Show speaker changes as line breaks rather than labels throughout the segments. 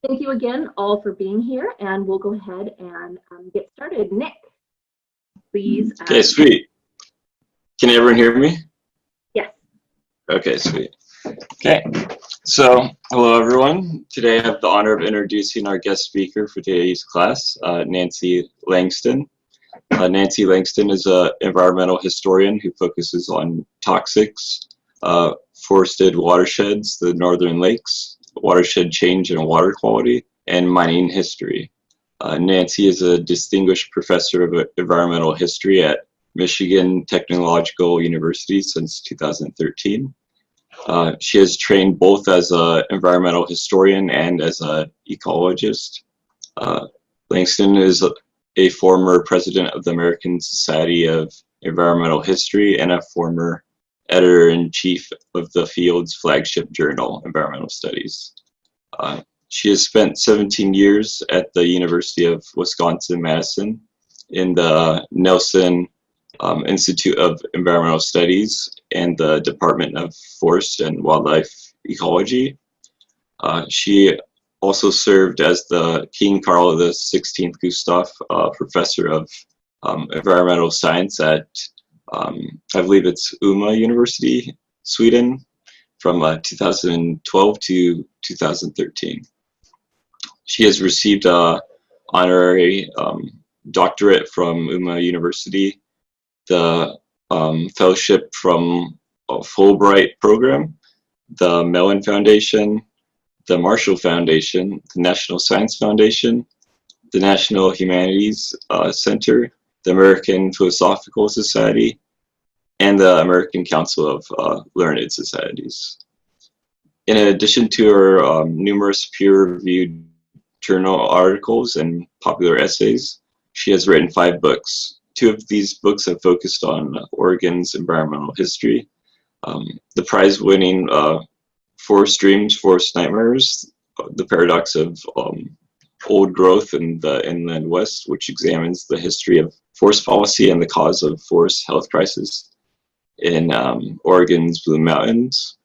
Thank you again all for being here, and we'll go ahead and get started. Nick, please.
Okay, sweet. Can everyone hear me?
Yes.
Okay, sweet. Okay, so hello everyone. Today I have the honor of introducing our guest speaker for today's class, Nancy Langston. Nancy Langston is an environmental historian who focuses on toxics, forested watersheds, the northern lakes, watershed change and water quality, and mining history. Nancy is a distinguished professor of environmental history at Michigan Technological University since 2013. She has trained both as an environmental historian and as an ecologist. Langston is a former president of the American Society of Environmental History and a former editor-in-chief of the field's flagship journal, Environmental Studies. She has spent 17 years at the University of Wisconsin-Madison in the Nelson Institute of Environmental Studies and the Department of Forest and Wildlife Ecology. She also served as the King Carl XVI Gustaf Professor of Environmental Science at, I believe it's Umeå University, Sweden, from 2012 to 2013. She has received an honorary doctorate from Umeå University, the fellowship from a Fulbright program, the Mellon Foundation, the Marshall Foundation, the National Science Foundation, the National Humanities Center, the American Philosophical Society, and the American Council of Learned Societies. In addition to her numerous peer-reviewed journal articles and popular essays, she has written 5 books. 2 of these books have focused on Oregon's environmental history. The prize-winning Forest Dreams, Forest Nightmares, The Paradox of Old Growth in the Inland West, which examines the history of forest policy and the cause of forest health crisis in Oregon's Blue Mountains.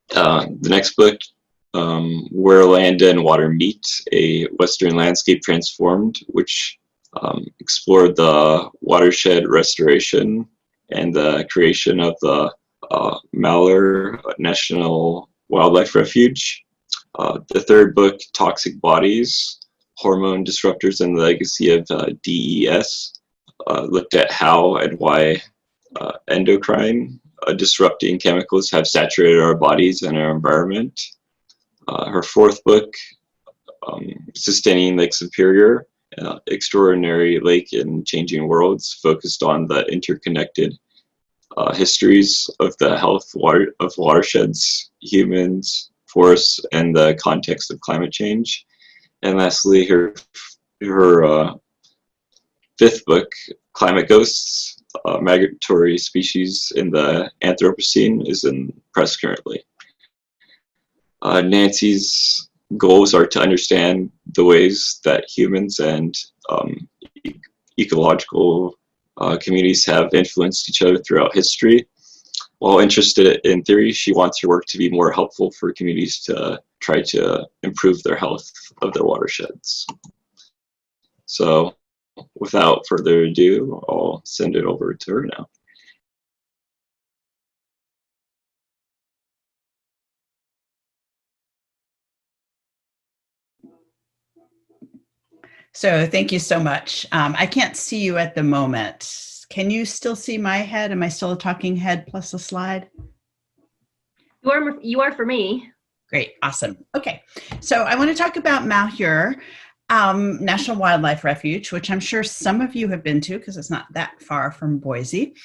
The next book, Where Land and Water Meet, A Western Landscape Transformed, which explored the watershed restoration and the creation of the Malheur National Wildlife Refuge. The third book, Toxic Bodies, Hormone Disruptors and the Legacy of DES, looked at how and why endocrine disrupting chemicals have saturated our bodies and our environment. Her fourth book, Sustaining Lake Superior, Extraordinary Lake in Changing Worlds, focused on the interconnected histories of the health of watersheds, humans, forests, and the context of climate change. And lastly, her fifth book, Climate Ghosts, Migratory Species in the Anthropocene, is in press currently. Nancy's goals are to understand the ways that humans and ecological communities have influenced each other throughout history. While interested in theory, she wants her work to be more helpful for communities to try to improve their health of their watersheds. So without further ado, I'll send it over to her now.
So thank you so much. I can't see you at the moment. Can you still see my head? Am I still a talking head plus a slide?
You are for me.
Great, awesome. Okay, so I want to talk about Malheur National Wildlife Refuge, which I'm sure some of you have been to because it's not that far from Boise.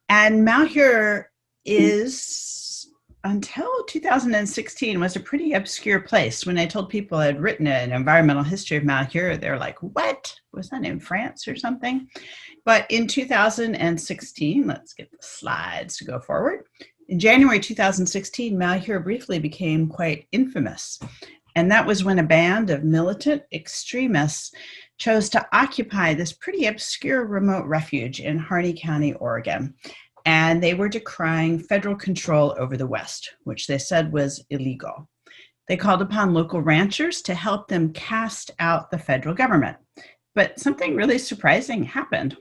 And Malheur is, until 2016, was a pretty obscure place. When I told people I'd written an environmental history of Malheur, they're like, what? Was that in France or something? But in 2016, let's get the slides to go forward. In January 2016, Malheur briefly became quite infamous. And that was when a band of militant extremists chose to occupy this pretty obscure remote refuge in Harney County, Oregon. And they were decrying federal control over the West, which they said was illegal. They called upon local ranchers to help them cast out the federal government. But something really surprising happened.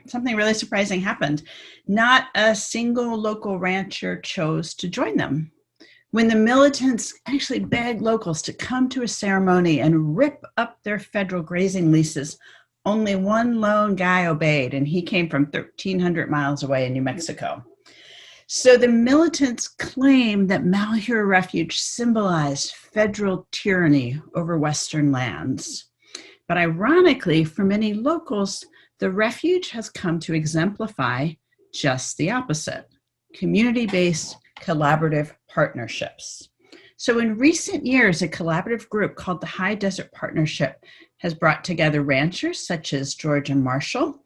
Something really surprising happened. Not a single local rancher chose to join them. When the militants actually begged locals to come to a ceremony and rip up their federal grazing leases, only one lone guy obeyed, and he came from 1,300 miles away in New Mexico. So the militants claimed that Malheur Refuge symbolized federal tyranny over Western lands. But ironically, for many locals, the refuge has come to exemplify just the opposite: community-based collaborative partnerships. So in recent years, a collaborative group called the High Desert Partnership has brought together ranchers such as Georgia Marshall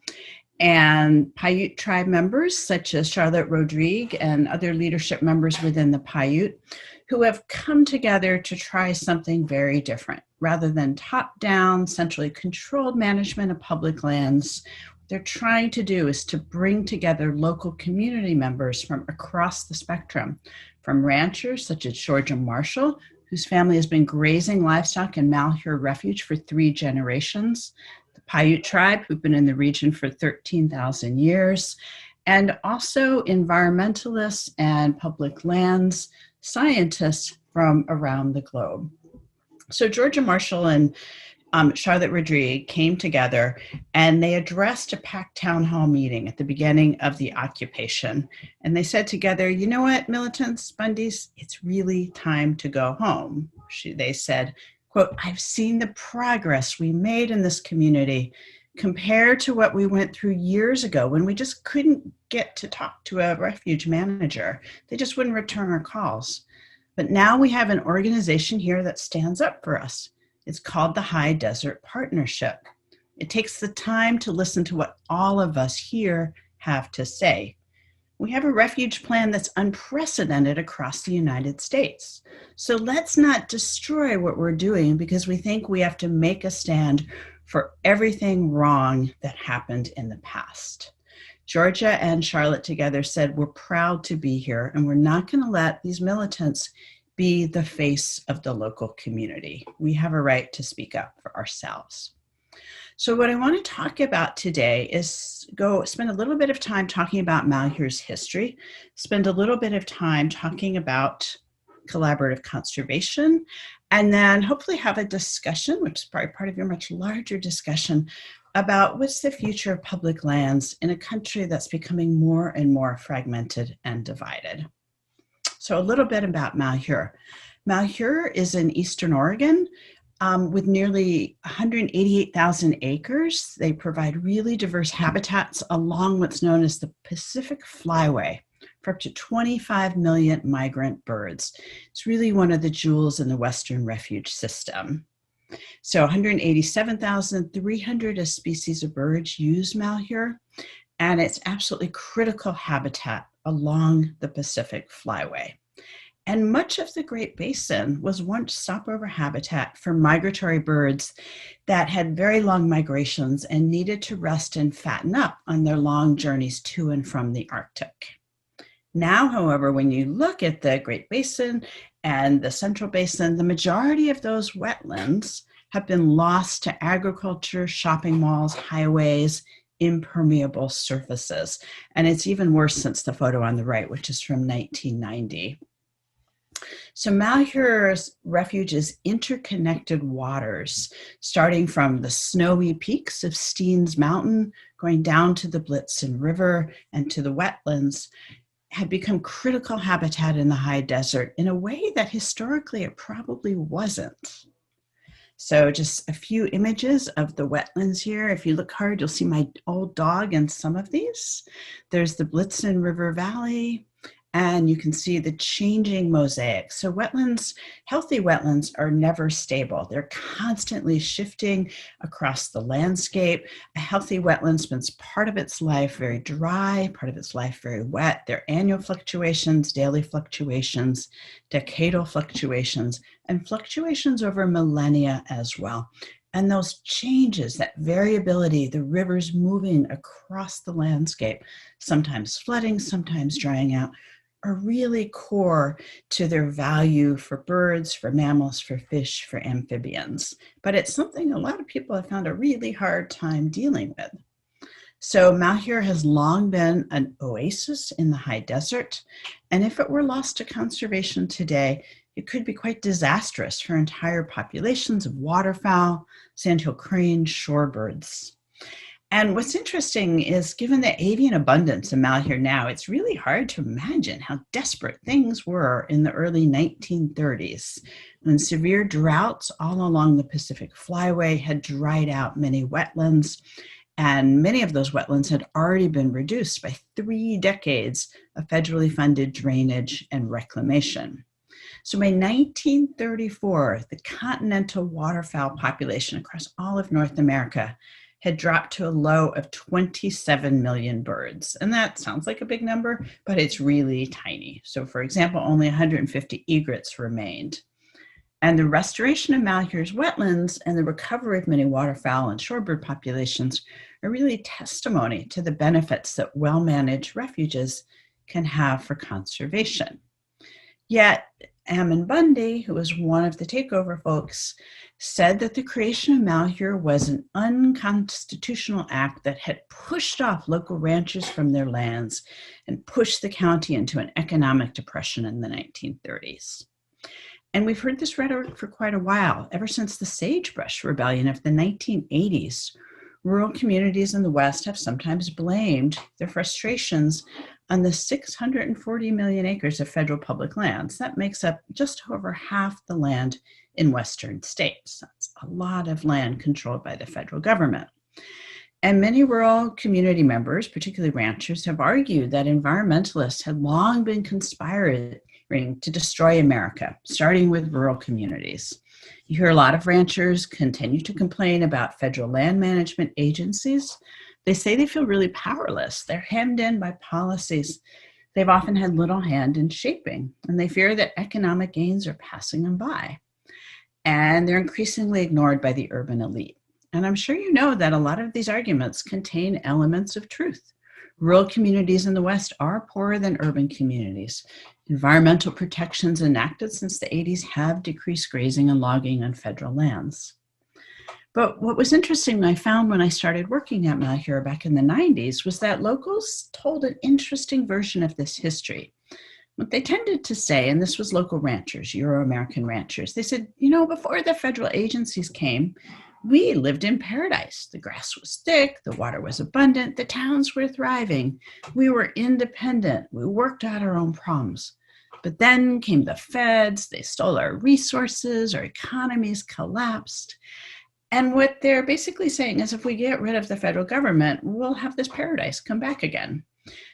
and Paiute tribe members such as Charlotte Rodrigue and other leadership members within the Paiute, who have come together to try something very different. Rather than top-down, centrally controlled management of public lands, what they're trying to do is to bring together local community members from across the spectrum, from ranchers such as Georgia Marshall, whose family has been grazing livestock in Malheur Refuge for 3 generations, the Paiute tribe, who've been in the region for 13,000 years, and also environmentalists and public lands scientists from around the globe. So Georgia Marshall and Charlotte Rodrigue came together and they addressed a packed town hall meeting at the beginning of the occupation. And they said together, you know what, militants, Bundys, it's really time to go home. They said, quote, I've seen the progress we made in this community compared to what we went through years ago when we just couldn't get to talk to a refuge manager. They just wouldn't return our calls. But now we have an organization here that stands up for us. It's called the High Desert Partnership. It takes the time to listen to what all of us here have to say. We have a refuge plan that's unprecedented across the United States. So let's not destroy what we're doing because we think we have to make a stand for everything wrong that happened in the past. Georgia and Charlotte together said, we're proud to be here and we're not going to let these militants be the face of the local community. We have a right to speak up for ourselves. So what I want to talk about today is spend a little bit of time talking about Malheur's history, spend a little bit of time talking about collaborative conservation, and then hopefully have a discussion, which is probably part of your much larger discussion, about what's the future of public lands in a country that's becoming more and more fragmented and divided. So a little bit about Malheur. Malheur is in Eastern Oregon with nearly 188,000 acres. They provide really diverse habitats along what's known as the Pacific Flyway for up to 25 million migrant birds. It's really one of the jewels in the Western refuge system. So 187,300 species of birds use Malheur, and it's absolutely critical habitat along the Pacific Flyway. And much of the Great Basin was once stopover habitat for migratory birds that had very long migrations and needed to rest and fatten up on their long journeys to and from the Arctic. Now, however, when you look at the Great Basin and the Central Basin, the majority of those wetlands have been lost to agriculture, shopping malls, highways, impermeable surfaces. And it's even worse since the photo on the right, which is from 1990. So Malheur's refuge is interconnected waters, starting from the snowy peaks of Steens Mountain, going down to the Blitzen River and to the wetlands, had become critical habitat in the high desert in a way that historically it probably wasn't. So just a few images of the wetlands here. If you look hard, you'll see my old dog in some of these. There's the Blitzen River Valley, and you can see the changing mosaic. So wetlands, healthy wetlands are never stable. They're constantly shifting across the landscape. A healthy wetland spends part of its life very dry, part of its life very wet. There are annual fluctuations, daily fluctuations, decadal fluctuations, and fluctuations over millennia as well. And those changes, that variability, the rivers moving across the landscape, sometimes flooding, sometimes drying out, are really core to their value for birds, for mammals, for fish, for amphibians. But it's something a lot of people have found a really hard time dealing with. So Malheur has long been an oasis in the high desert, and if it were lost to conservation today, it could be quite disastrous for entire populations of waterfowl, sandhill crane, shorebirds. And what's interesting is, given the avian abundance in Malheur now, it's really hard to imagine how desperate things were in the early 1930s, when severe droughts all along the Pacific Flyway had dried out many wetlands, and many of those wetlands had already been reduced by 3 decades of federally funded drainage and reclamation. So by 1934, the continental waterfowl population across all of North America had dropped to a low of 27 million birds. And that sounds like a big number, but it's really tiny. So for example, only 150 egrets remained. And the restoration of Malheur's wetlands and the recovery of many waterfowl and shorebird populations are really testimony to the benefits that well-managed refuges can have for conservation. Yet, Ammon Bundy, who was one of the takeover folks, said that the creation of Malheur was an unconstitutional act that had pushed off local ranchers from their lands and pushed the county into an economic depression in the 1930s. And we've heard this rhetoric for quite a while, ever since the Sagebrush Rebellion of the 1980s. Rural communities in the West have sometimes blamed their frustrations on the 640 million acres of federal public lands. That makes up just over half the land in Western states. That's a lot of land controlled by the federal government. And many rural community members, particularly ranchers, have argued that environmentalists had long been conspiring to destroy America, starting with rural communities. You hear a lot of ranchers continue to complain about federal land management agencies. They say they feel really powerless. They're hemmed in by policies they've often had little hand in shaping, and they fear that economic gains are passing them by. And they're increasingly ignored by the urban elite. And I'm sure you know that a lot of these arguments contain elements of truth. Rural communities in the West are poorer than urban communities. Environmental protections enacted since the 80s have decreased grazing and logging on federal lands. But what was interesting I found when I started working at Malheur back in the 90s was that locals told an interesting version of this history. What they tended to say, and this was local ranchers, Euro-American ranchers, they said, before the federal agencies came, we lived in paradise. The grass was thick, the water was abundant, the towns were thriving. We were independent. We worked out our own problems. But then came the feds, they stole our resources, our economies collapsed. And what they're basically saying is if we get rid of the federal government, we'll have this paradise come back again.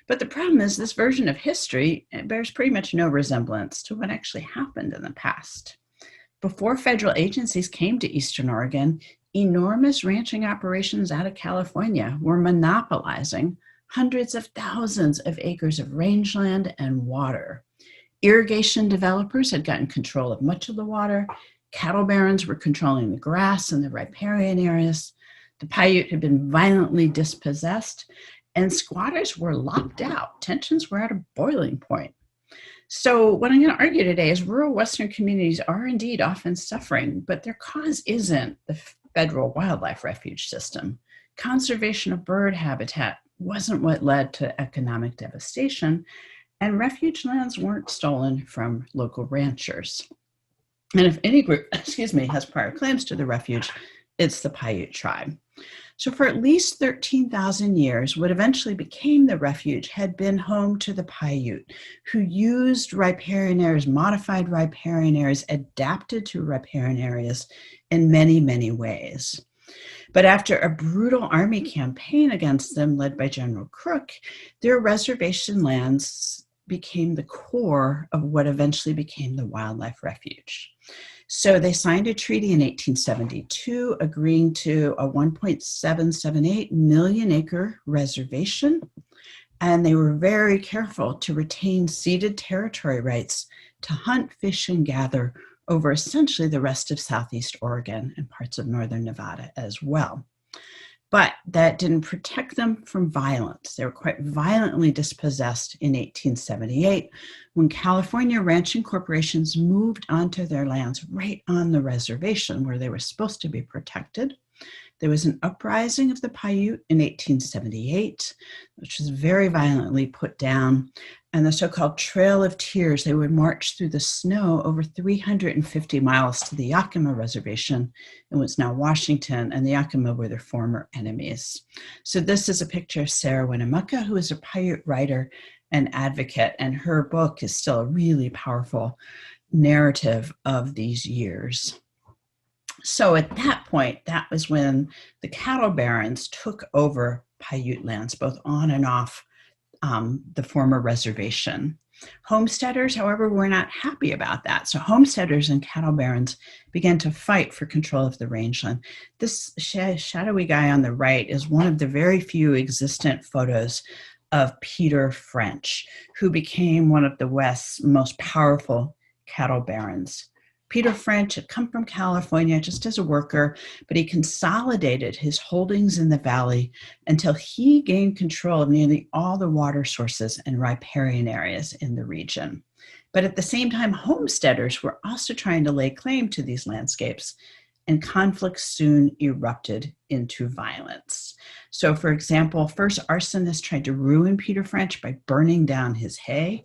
But the problem is this version of history bears pretty much no resemblance to what actually happened in the past. Before federal agencies came to Eastern Oregon, enormous ranching operations out of California were monopolizing hundreds of thousands of acres of rangeland and water. Irrigation developers had gotten control of much of the water. Cattle barons were controlling the grass and the riparian areas. The Paiute had been violently dispossessed, and squatters were locked out. Tensions were at a boiling point. So what I'm going to argue today is rural Western communities are indeed often suffering, but their cause isn't the federal wildlife refuge system. Conservation of bird habitat wasn't what led to economic devastation, and refuge lands weren't stolen from local ranchers. And if any group, has prior claims to the refuge, it's the Paiute tribe. So for at least 13,000 years, what eventually became the refuge had been home to the Paiute, who used riparian areas, modified riparian areas, adapted to riparian areas in many, many ways. But after a brutal army campaign against them led by General Crook, their reservation lands became the core of what eventually became the wildlife refuge. So they signed a treaty in 1872 agreeing to a 1.778 million acre reservation, and they were very careful to retain ceded territory rights to hunt, fish, and gather over essentially the rest of Southeast Oregon and parts of northern Nevada as well. but that didn't protect them from violence. They were quite violently dispossessed in 1878 when California ranching corporations moved onto their lands right on the reservation where they were supposed to be protected. There was an uprising of the Paiute in 1878, which was very violently put down. And the so-called Trail of Tears, they would march through the snow over 350 miles to the Yakima Reservation in what's now Washington, and the Yakima were their former enemies. So this is a picture of Sarah Winnemucca, who is a Paiute writer and advocate, and her book is still a really powerful narrative of these years. So at that point, that was when the cattle barons took over Paiute lands, both on and off the former reservation. Homesteaders, however, were not happy about that. So homesteaders and cattle barons began to fight for control of the rangeland. This shadowy guy on the right is one of the very few existent photos of Peter French, who became one of the West's most powerful cattle barons. Peter French had come from California just as a worker, but he consolidated his holdings in the valley until he gained control of nearly all the water sources and riparian areas in the region. But at the same time, homesteaders were also trying to lay claim to these landscapes, and conflicts soon erupted into violence. So, for example, first arsonists tried to ruin Peter French by burning down his hay.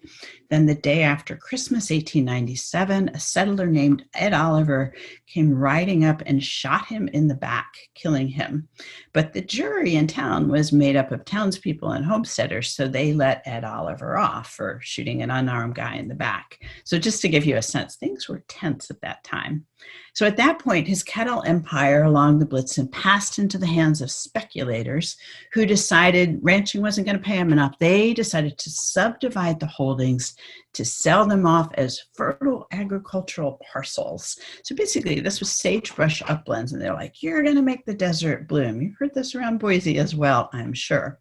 Then the day after Christmas, 1897, a settler named Ed Oliver came riding up and shot him in the back, killing him. But the jury in town was made up of townspeople and homesteaders, so they let Ed Oliver off for shooting an unarmed guy in the back. So just to give you a sense, things were tense at that time. So at that point, his cattle empire along the Blitzen passed into the hands of speculators who decided ranching wasn't going to pay them enough. They decided to subdivide the holdings to sell them off as fertile agricultural parcels. So basically, this was sagebrush uplands, and they're like, you're going to make the desert bloom. You've heard this around Boise as well, I'm sure.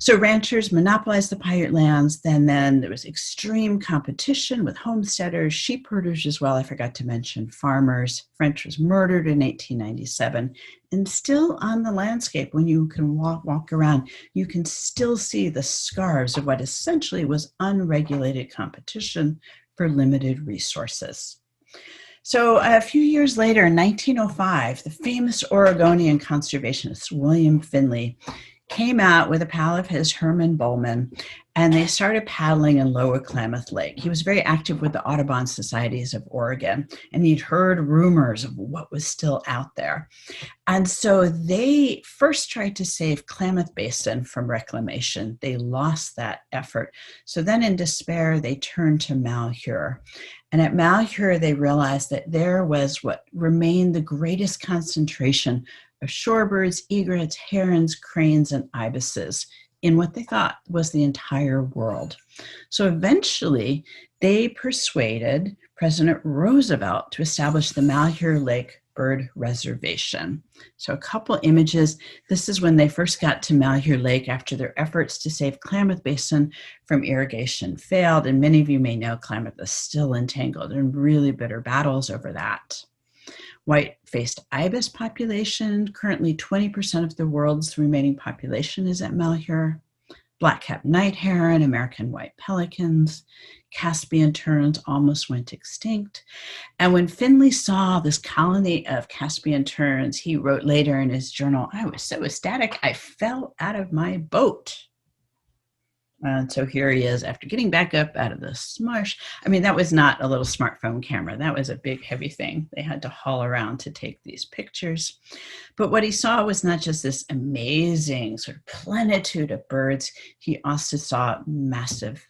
So ranchers monopolized the Paiute lands. Then there was extreme competition with homesteaders, sheep herders as well. I forgot to mention farmers. French was murdered in 1897. And still on the landscape, when you can walk around, you can still see the scars of what essentially was unregulated competition for limited resources. So a few years later, in 1905, the famous Oregonian conservationist William Finley came out with a pal of his, Herman Bowman, and they started paddling in Lower Klamath Lake. He was very active with the Audubon Societies of Oregon, and he'd heard rumors of what was still out there. And so they first tried to save Klamath Basin from reclamation. They lost that effort. So then in despair, they turned to Malheur. And at Malheur, they realized that there was what remained the greatest concentration of shorebirds, egrets, herons, cranes, and ibises in what they thought was the entire world. So eventually, they persuaded President Roosevelt to establish the Malheur Lake Bird Reservation. So a couple images. This is when they first got to Malheur Lake after their efforts to save Klamath Basin from irrigation failed. And many of you may know Klamath is still entangled in really bitter battles over that. White-faced ibis population, currently 20% of the world's remaining population is at Malheur. Black-capped night heron, American white pelicans, Caspian terns almost went extinct. And when Finley saw this colony of Caspian terns, he wrote later in his journal, I was so ecstatic, I fell out of my boat. And so here he is after getting back up out of the smush. I mean, that was not a little smartphone camera. That was a big, heavy thing. They had to haul around to take these pictures. But what he saw was not just this amazing sort of plenitude of birds. He also saw massive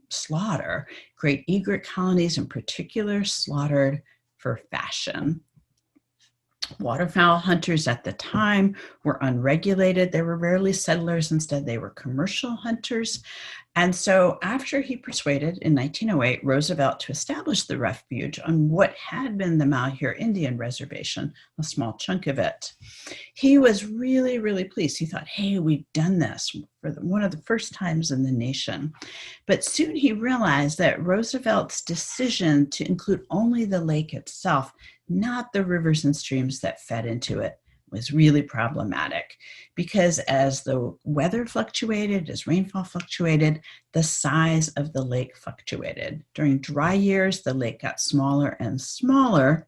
slaughter, great egret colonies in particular slaughtered for fashion. Waterfowl hunters at the time were unregulated. They were rarely settlers. Instead, they were commercial hunters. And so after he persuaded in 1908 Roosevelt to establish the refuge on what had been the Malheur Indian Reservation, a small chunk of it, he was really, really pleased. He thought, hey, we've done this for one of the first times in the nation. But soon he realized that Roosevelt's decision to include only the lake itself, not the rivers and streams that fed into it, was really problematic because as the weather fluctuated, as rainfall fluctuated, the size of the lake fluctuated. During dry years, the lake got smaller and smaller.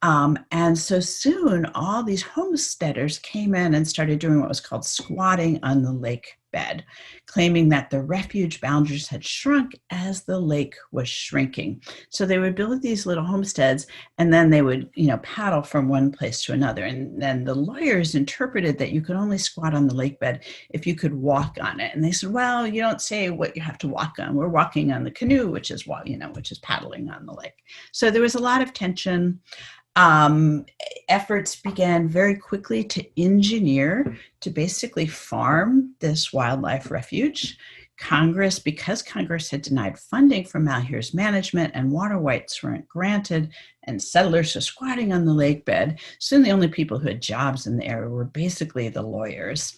And so soon all these homesteaders came in and started doing what was called squatting on the lake bed, claiming that the refuge boundaries had shrunk as the lake was shrinking. So they would build these little homesteads and then they would, paddle from one place to another. And then the lawyers interpreted that you could only squat on the lake bed if you could walk on it. And they said, well, you don't say what you have to walk on. We're walking on the canoe, which is paddling on the lake. So there was a lot of tension. Efforts began very quickly to engineer to basically farm this wildlife refuge. Because Congress had denied funding for Malheur's management and water rights weren't granted, and settlers were squatting on the lake bed, soon the only people who had jobs in the area were basically the lawyers.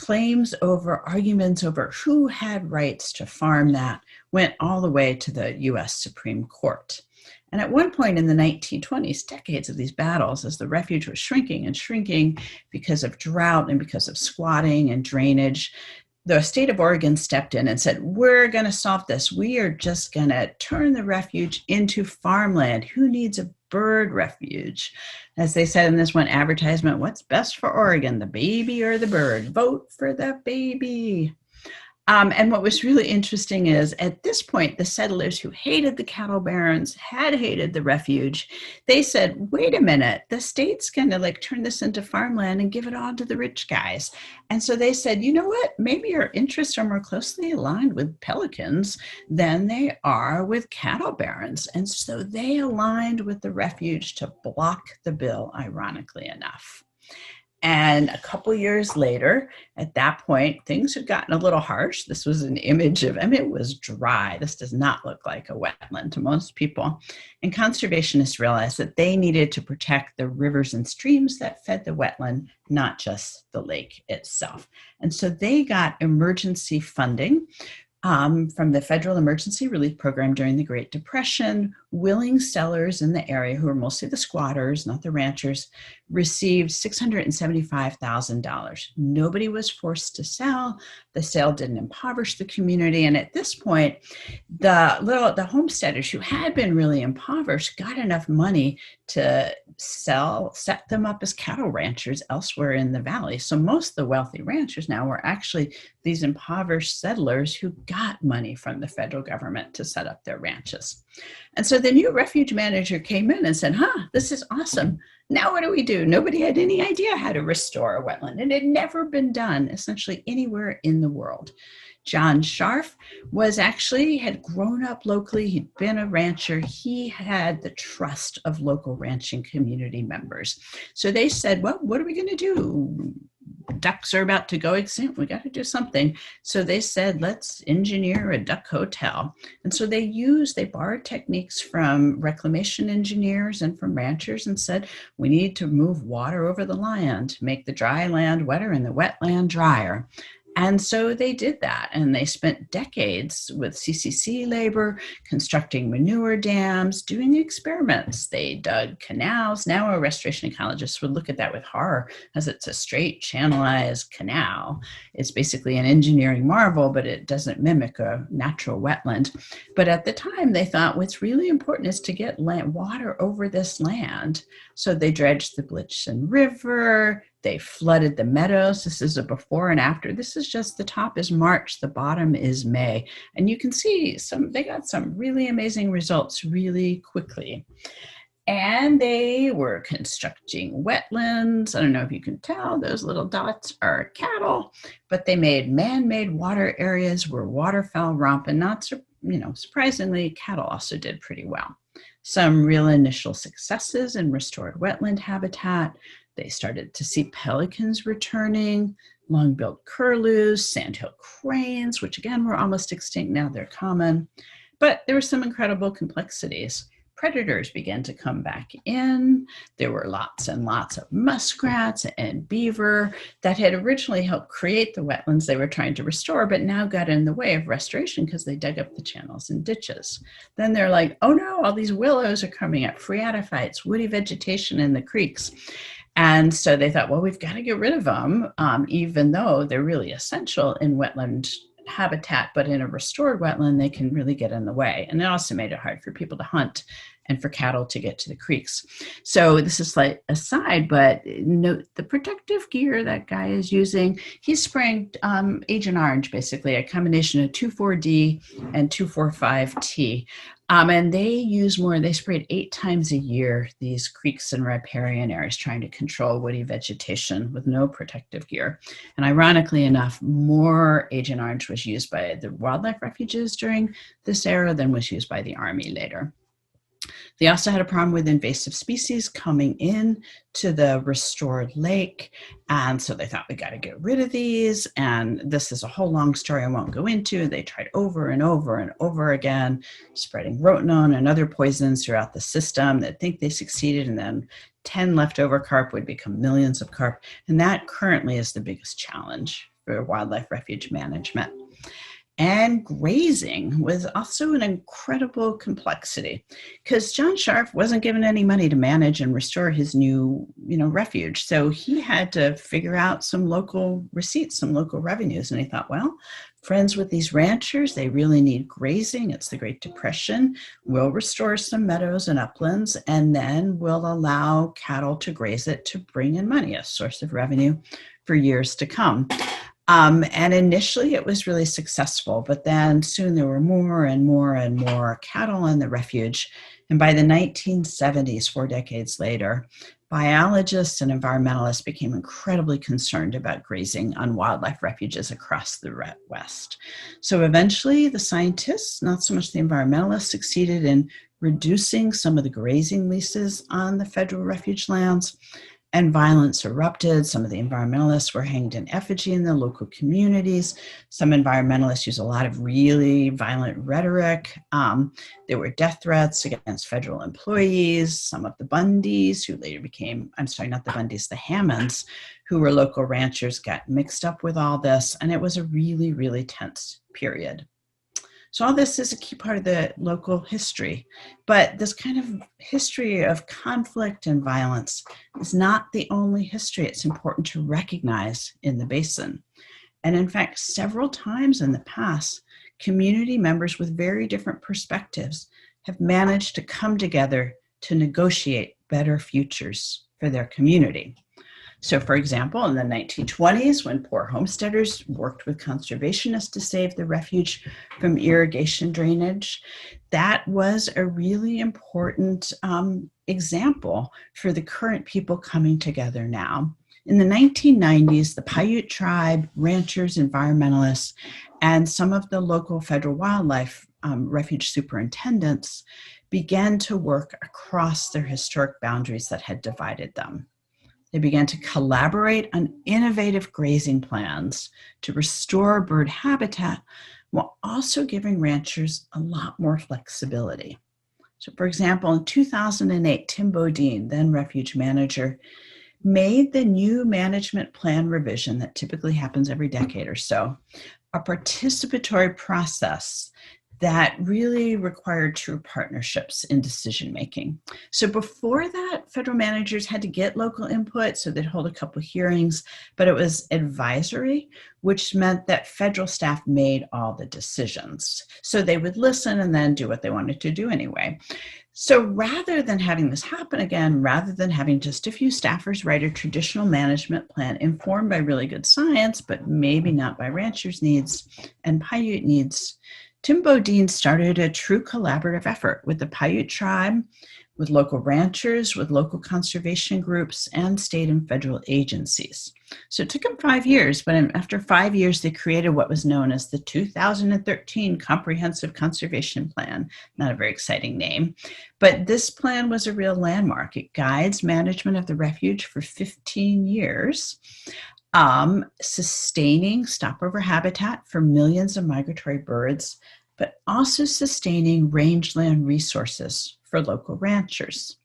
Arguments over who had rights to farm that went all the way to the U.S. Supreme Court. And at one point in the 1920s, decades of these battles, as the refuge was shrinking and shrinking because of drought and because of squatting and drainage, the state of Oregon stepped in and said, we're going to solve this. We are just going to turn the refuge into farmland. Who needs a bird refuge? As they said in this one advertisement, what's best for Oregon, the baby or the bird? Vote for the baby. And what was really interesting is at this point, the settlers who hated the cattle barons, had hated the refuge, they said, wait a minute, the state's going to turn this into farmland and give it all to the rich guys. And so they said, you know what, maybe your interests are more closely aligned with pelicans than they are with cattle barons. And so they aligned with the refuge to block the bill, ironically enough. And a couple years later, at that point, things had gotten a little harsh. This was an image of, it was dry. This does not look like a wetland to most people. And conservationists realized that they needed to protect the rivers and streams that fed the wetland, not just the lake itself. And so they got emergency funding from the Federal Emergency Relief Program during the Great Depression. Willing sellers in the area, who were mostly the squatters, not the ranchers, received $675,000. Nobody was forced to sell. The sale didn't impoverish the community. And at this point, the homesteaders who had been really impoverished got enough money to set them up as cattle ranchers elsewhere in the valley. So most of the wealthy ranchers now were actually these impoverished settlers who got money from the federal government to set up their ranches. And so the new refuge manager came in and said, this is awesome. Now what do we do? Nobody had any idea how to restore a wetland. It had never been done essentially anywhere in the world. John Scharf had grown up locally. He'd been a rancher. He had the trust of local ranching community members. So they said, well, what are we going to do? Ducks are about to go extinct. We got to do something. So they said, let's engineer a duck hotel. And so they borrowed techniques from reclamation engineers and from ranchers and said, we need to move water over the land, make the dry land wetter and the wet land drier. And so they did that, and they spent decades with CCC labor, constructing manure dams, doing experiments. They dug canals. Now a restoration ecologist would look at that with horror, as it's a straight channelized canal. It's basically an engineering marvel, but it doesn't mimic a natural wetland. But at the time, they thought what's really important is to get water over this land. So they dredged the Blitchen River. They flooded the meadows. This is a before and after. This is just, the top is March, the bottom is May. And you can see they got some really amazing results really quickly. And they were constructing wetlands. I don't know if you can tell, those little dots are cattle, but they made man-made water areas where waterfowl romp, and surprisingly, cattle also did pretty well. Some real initial successes in restored wetland habitat. They started to see pelicans returning, long-billed curlews, sandhill cranes, which again were almost extinct, now they're common. But there were some incredible complexities. Predators began to come back in. There were lots and lots of muskrats and beaver that had originally helped create the wetlands they were trying to restore, but now got in the way of restoration because they dug up the channels and ditches. Then they're like, oh no, all these willows are coming up, phreatophytes, woody vegetation in the creeks. And so they thought, well, we've got to get rid of them, even though they're really essential in wetland habitat, but in a restored wetland, they can really get in the way. And it also made it hard for people to hunt and for cattle to get to the creeks. So this is like aside, but note the protective gear that guy is using. He's spraying Agent Orange, basically a combination of 2,4-D and 2,4,5-T. And they sprayed 8 times a year, these creeks and riparian areas, trying to control woody vegetation with no protective gear. And ironically enough, more Agent Orange was used by the wildlife refuges during this era than was used by the Army later. They also had a problem with invasive species coming in to the restored lake. And so they thought, we got to get rid of these. And this is a whole long story I won't go into. They tried over and over and over again, spreading rotenone and other poisons throughout the system. They'd think they succeeded, and then 10 leftover carp would become millions of carp. And that currently is the biggest challenge for wildlife refuge management. And grazing was also an incredible complexity, because John Sharp wasn't given any money to manage and restore his new, refuge. So he had to figure out some local receipts, some local revenues. And he thought, well, friends with these ranchers, they really need grazing. It's the Great Depression. We'll restore some meadows and uplands, and then we'll allow cattle to graze it to bring in money, a source of revenue for years to come. And initially it was really successful, but then soon there were more and more and more cattle in the refuge. And by the 1970s, 4 decades later, biologists and environmentalists became incredibly concerned about grazing on wildlife refuges across the West. So eventually the scientists, not so much the environmentalists, succeeded in reducing some of the grazing leases on the federal refuge lands. And violence erupted. Some of the environmentalists were hanged in effigy in the local communities. Some environmentalists use a lot of really violent rhetoric. There were death threats against federal employees. Some of the Bundys, who later became, not the Bundys, the Hammonds, who were local ranchers, got mixed up with all this. And it was a really, really tense period. So all this is a key part of the local history, but this kind of history of conflict and violence is not the only history it's important to recognize in the basin. And in fact, several times in the past, community members with very different perspectives have managed to come together to negotiate better futures for their community. So, for example, in the 1920s, when poor homesteaders worked with conservationists to save the refuge from irrigation drainage, that was a really important example for the current people coming together now. In the 1990s, the Paiute tribe, ranchers, environmentalists, and some of the local federal wildlife refuge superintendents began to work across their historic boundaries that had divided them. They began to collaborate on innovative grazing plans to restore bird habitat while also giving ranchers a lot more flexibility. So, for example, in 2008, Tim Bodine, then refuge manager, made the new management plan revision that typically happens every decade or so, a participatory process that really required true partnerships in decision making. So before that, federal managers had to get local input, so they'd hold a couple hearings, but it was advisory, which meant that federal staff made all the decisions. So they would listen and then do what they wanted to do anyway. So rather than having this happen again, rather than having just a few staffers write a traditional management plan informed by really good science, but maybe not by ranchers' needs and Paiute needs, Tim Bodine started a true collaborative effort with the Paiute tribe, with local ranchers, with local conservation groups, and state and federal agencies. So it took him 5 years, but after 5 years, they created what was known as the 2013 Comprehensive Conservation Plan. Not a very exciting name, but this plan was a real landmark. It guides management of the refuge for 15 years. Sustaining stopover habitat for millions of migratory birds, but also sustaining rangeland resources for local ranchers.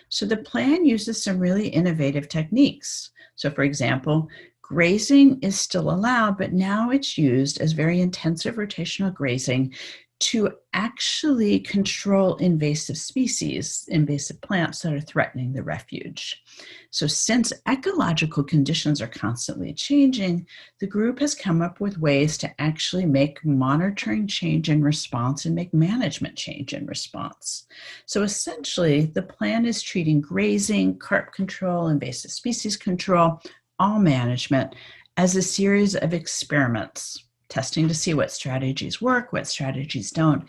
So the plan uses some really innovative techniques. So for example, grazing is still allowed, but now it's used as very intensive rotational grazing to actually control invasive species, invasive plants that are threatening the refuge. So since ecological conditions are constantly changing, the group has come up with ways to actually make monitoring change in response and make management change in response. So essentially, the plan is treating grazing, carp control, invasive species control, all management as a series of experiments, testing to see what strategies work, what strategies don't,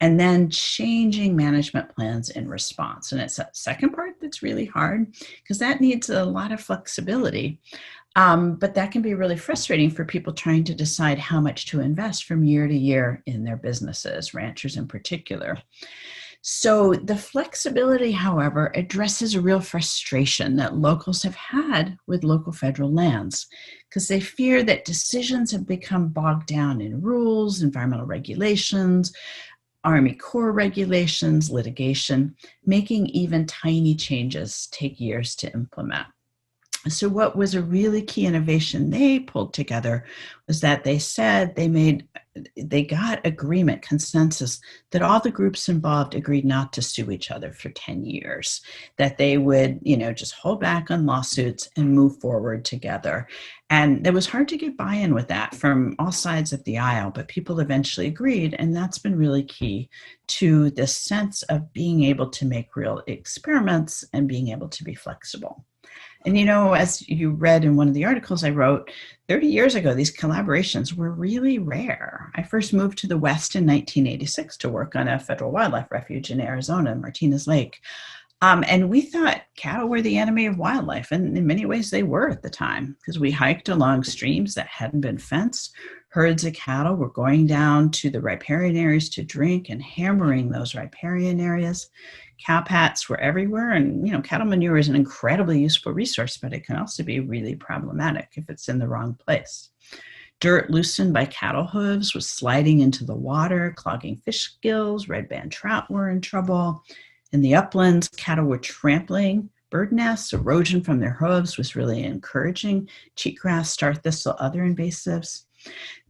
and then changing management plans in response. And it's that second part that's really hard because that needs a lot of flexibility. But that can be really frustrating for people trying to decide how much to invest from year to year in their businesses, ranchers in particular. So the flexibility, however, addresses a real frustration that locals have had with local federal lands because they fear that decisions have become bogged down in rules, environmental regulations, Army Corps regulations, litigation, making even tiny changes take years to implement. So what was a really key innovation they pulled together was that they said they got agreement, consensus, that all the groups involved agreed not to sue each other for 10 years, that they would, just hold back on lawsuits and move forward together. And it was hard to get buy-in with that from all sides of the aisle, but people eventually agreed. And that's been really key to this sense of being able to make real experiments and being able to be flexible. And, as you read in one of the articles I wrote, 30 years ago, these collaborations were really rare. I first moved to the West in 1986 to work on a federal wildlife refuge in Arizona, Martinez Lake. And we thought cattle were the enemy of wildlife. And in many ways, they were at the time because we hiked along streams that hadn't been fenced. Herds of cattle were going down to the riparian areas to drink and hammering those riparian areas. Cowpats were everywhere, and cattle manure is an incredibly useful resource, but it can also be really problematic if it's in the wrong place. Dirt loosened by cattle hooves was sliding into the water, clogging fish gills. Red band trout were in trouble. In the uplands, cattle were trampling bird nests. Erosion from their hooves was really encouraging cheatgrass, star thistle, other invasives.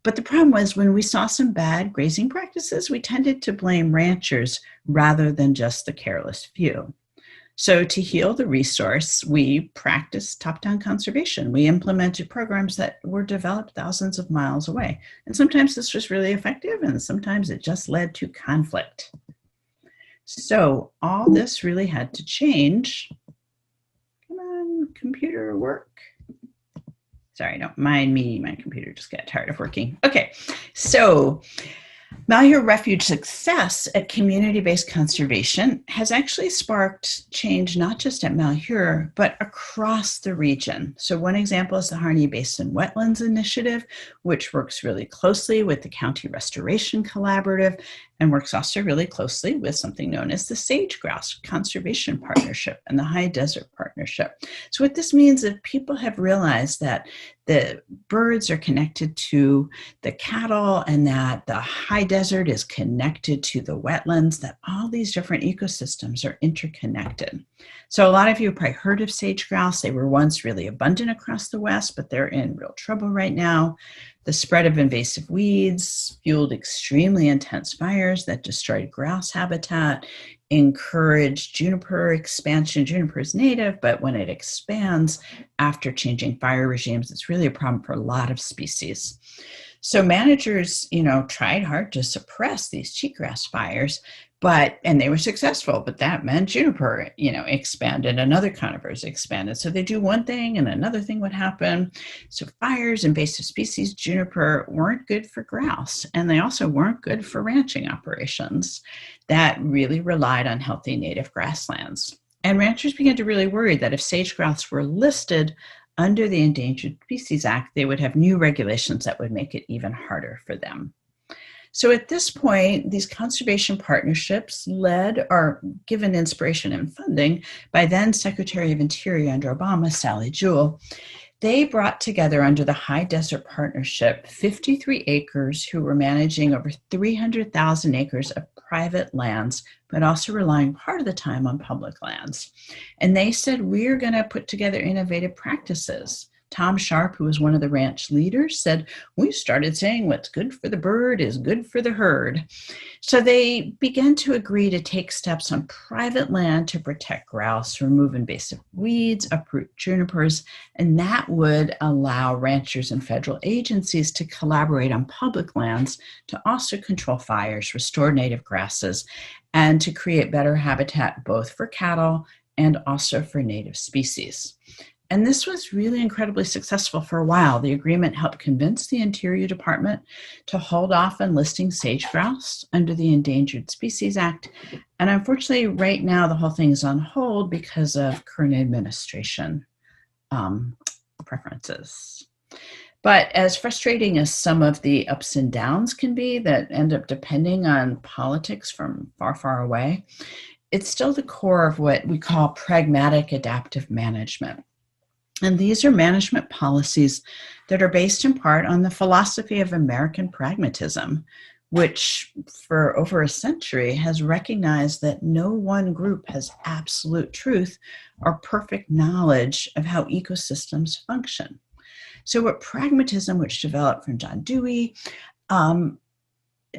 But the problem was when we saw some bad grazing practices, we tended to blame ranchers rather than just the careless few. So to heal the resource, we practiced top-down conservation. We implemented programs that were developed thousands of miles away. And sometimes this was really effective, and sometimes it just led to conflict. So all this really had to change. Come on, computer, work. Sorry, don't mind me. My computer just got tired of working. Okay, so Malheur Refuge success at community-based conservation has actually sparked change not just at Malheur, but across the region. So one example is the Harney Basin Wetlands Initiative, which works really closely with the County Restoration Collaborative and works also really closely with something known as the Sage Grouse Conservation Partnership and the High Desert Partnership. So what this means is people have realized that the birds are connected to the cattle and that the high desert is connected to the wetlands, that all these different ecosystems are interconnected. So a lot of you have probably heard of sage grouse. They were once really abundant across the West, but they're in real trouble right now. The spread of invasive weeds fueled extremely intense fires that destroyed grouse habitat, encouraged juniper expansion. Juniper is native, but when it expands after changing fire regimes, it's really a problem for a lot of species. So managers, tried hard to suppress these cheatgrass fires, and they were successful, but that meant juniper, expanded and other conifers expanded. So they do one thing and another thing would happen. So fires, invasive species, juniper weren't good for grouse, and they also weren't good for ranching operations that really relied on healthy native grasslands. And ranchers began to really worry that if sage grouse were listed under the Endangered Species Act, they would have new regulations that would make it even harder for them. So at this point, these conservation partnerships led or given inspiration and funding by then Secretary of Interior under Obama, Sally Jewell. They brought together under the High Desert Partnership 53 acres who were managing over 300,000 acres of private lands, but also relying part of the time on public lands. And they said, we're going to put together innovative practices Tom Sharp, who was one of the ranch leaders, said, "We started saying what's good for the bird is good for the herd." So they began to agree to take steps on private land to protect grouse, remove invasive weeds, uproot junipers, and that would allow ranchers and federal agencies to collaborate on public lands to also control fires, restore native grasses, and to create better habitat both for cattle and also for native species. And this was really incredibly successful for a while. The agreement helped convince the Interior Department to hold off on listing sage grouse under the Endangered Species Act. And unfortunately, right now, the whole thing is on hold because of current administration preferences. But as frustrating as some of the ups and downs can be that end up depending on politics from far, far away, it's still the core of what we call pragmatic adaptive management. And these are management policies that are based in part on the philosophy of American pragmatism, which for over a century has recognized that no one group has absolute truth or perfect knowledge of how ecosystems function. So what pragmatism, which developed from John Dewey,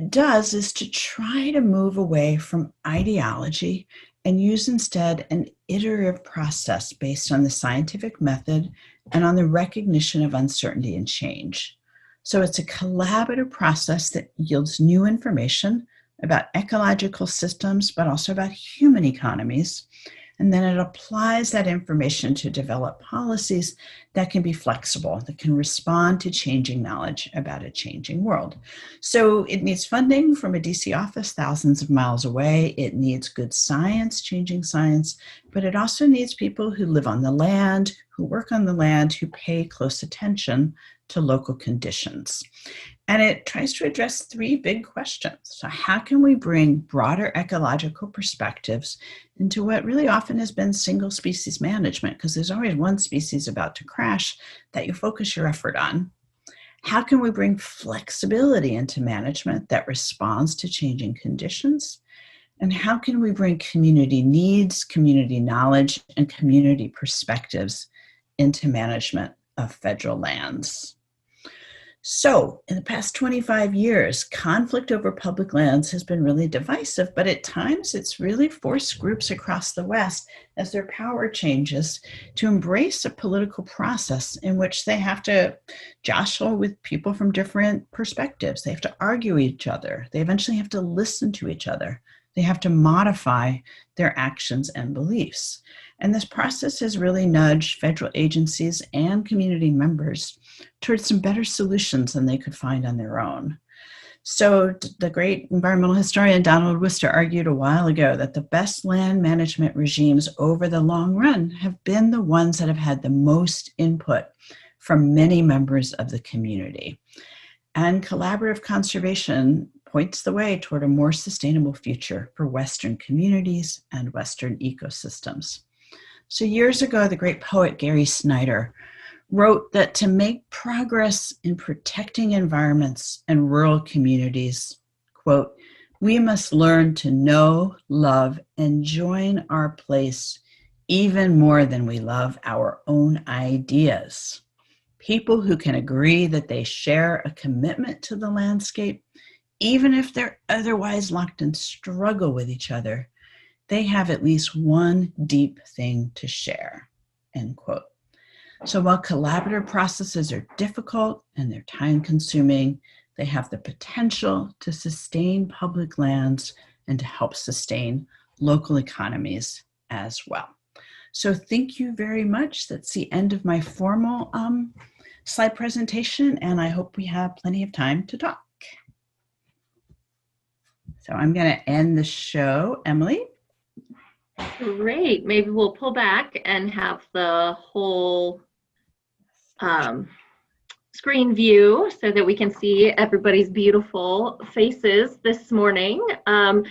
does is to try to move away from ideology and use instead an iterative process based on the scientific method and on the recognition of uncertainty and change. So it's a collaborative process that yields new information about ecological systems, but also about human economies. And then it applies that information to develop policies that can be flexible, that can respond to changing knowledge about a changing world. So it needs funding from a DC office thousands of miles away. It needs good science, changing science, but it also needs people who live on the land, who work on the land, who pay close attention to local conditions. And it tries to address three big questions. So how can we bring broader ecological perspectives into what really often has been single species management? Because there's always one species about to crash that you focus your effort on. How can we bring flexibility into management that responds to changing conditions? And how can we bring community needs, community knowledge, and community perspectives into management of federal lands? So in the past 25 years, conflict over public lands has been really divisive, but at times it's really forced groups across the West, as their power changes, to embrace a political process in which they have to jostle with people from different perspectives. They have to argue with each other. They eventually have to listen to each other. They have to modify their actions and beliefs. And this process has really nudged federal agencies and community members towards some better solutions than they could find on their own. So the great environmental historian Donald Worcester argued a while ago that the best land management regimes over the long run have been the ones that have had the most input from many members of the community. And collaborative conservation points the way toward a more sustainable future for Western communities and Western ecosystems. So years ago, the great poet Gary Snyder wrote that to make progress in protecting environments and rural communities, quote, "We must learn to know, love, and join our place even more than we love our own ideas. People who can agree that they share a commitment to the landscape, even if they're otherwise locked in struggle with each other, they have at least one deep thing to share," end quote. So while collaborative processes are difficult and they're time consuming, they have the potential to sustain public lands and to help sustain local economies as well. So thank you very much. That's the end of my formal slide presentation, and I hope we have plenty of time to talk. So I'm going to end the show. Emily?
Great. Maybe we'll pull back and have the whole screen view so that we can see everybody's beautiful faces this morning. And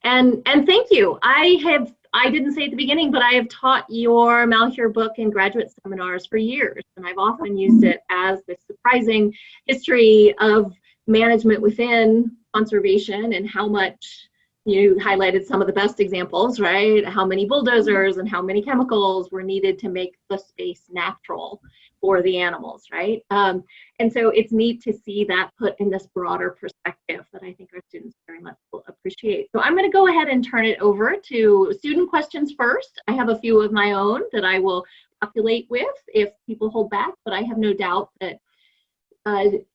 thank you. I didn't say at the beginning, but I have taught your Malheur book in graduate seminars for years, and I've often used it as the surprising history of management within conservation and how much you highlighted some of the best examples, right? How many bulldozers and how many chemicals were needed to make the space natural. for the animals, right? And so it's neat to see that put in this broader perspective that I think our students very much will appreciate. So I'm going to go ahead and turn it over to student questions first. I have a few of my own that I will populate with if people hold back, but I have no doubt that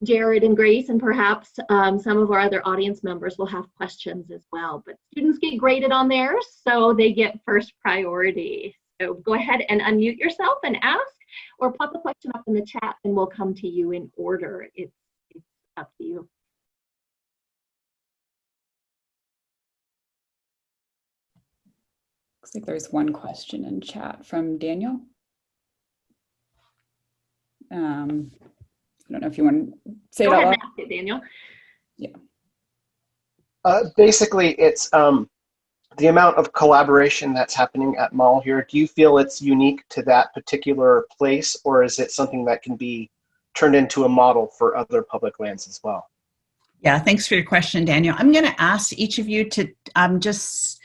Jared and Grace and perhaps some of our other audience members will have questions as well. But students get graded on theirs, so they get first priority. So go ahead and unmute yourself and ask, or pop a question up in the chat and we'll come to you in order. It's up to you.
Looks like there's one question in chat from Daniel. I don't know if you want to say
Go
that.
ahead and ask it, Daniel.
Yeah.
Basically, it's the amount of collaboration that's happening at Malheur. Do you feel it's unique to that particular place, or is it something that can be turned into a model for other public lands as well?
Yeah, thanks for your question, Daniel. I'm going to ask each of you to just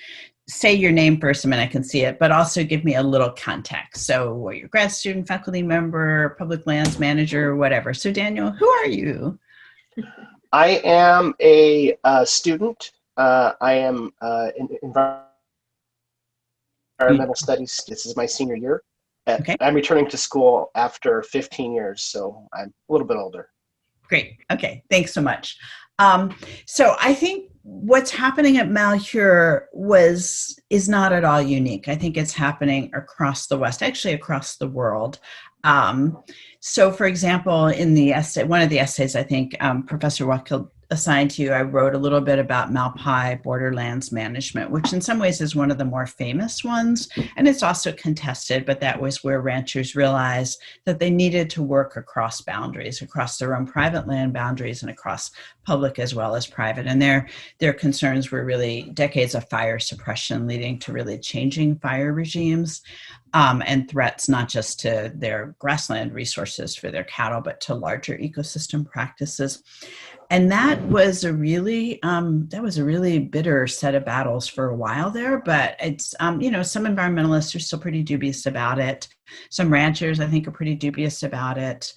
say your name first, a minute I can see it, but also give me a little context. So you're a grad student, faculty member, public lands manager, whatever. So Daniel, who are you?
I am a student. I am in environmental studies. This is my senior year.
Okay.
I'm returning to school after 15 years, so I'm a little bit older.
Great. Okay. Thanks so much. So I think what's happening at Malheur is not at all unique. I think it's happening across the West, actually across the world. So for example, in the essay, one of the essays I think Professor Watkil assigned to you, I wrote a little bit about Malpai borderlands management, which in some ways is one of the more famous ones. And it's also contested, but that was where ranchers realized that they needed to work across boundaries, across their own private land boundaries and across public as well as private. And their concerns were really decades of fire suppression leading to really changing fire regimes and threats not just to their grassland resources for their cattle, but to larger ecosystem practices. And that was a really bitter set of battles for a while there. But it's some environmentalists are still pretty dubious about it. Some ranchers, I think, are pretty dubious about it.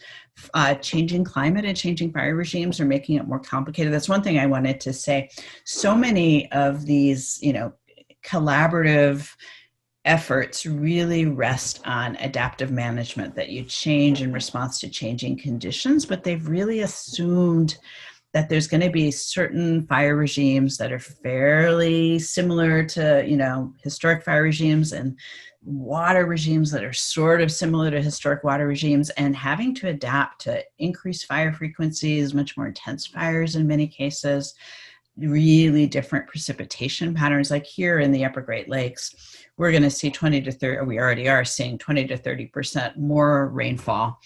Changing climate and changing fire regimes are making it more complicated. That's one thing I wanted to say. So many of these, collaborative efforts really rest on adaptive management, that you change in response to changing conditions, but they've really assumed that there's going to be certain fire regimes that are fairly similar to, historic fire regimes, and water regimes that are sort of similar to historic water regimes, and having to adapt to increased fire frequencies, much more intense fires in many cases, really different precipitation patterns. Like here in the Upper Great Lakes, we're going to see 20 to 30, we already are seeing 20 to 30% more rainfall.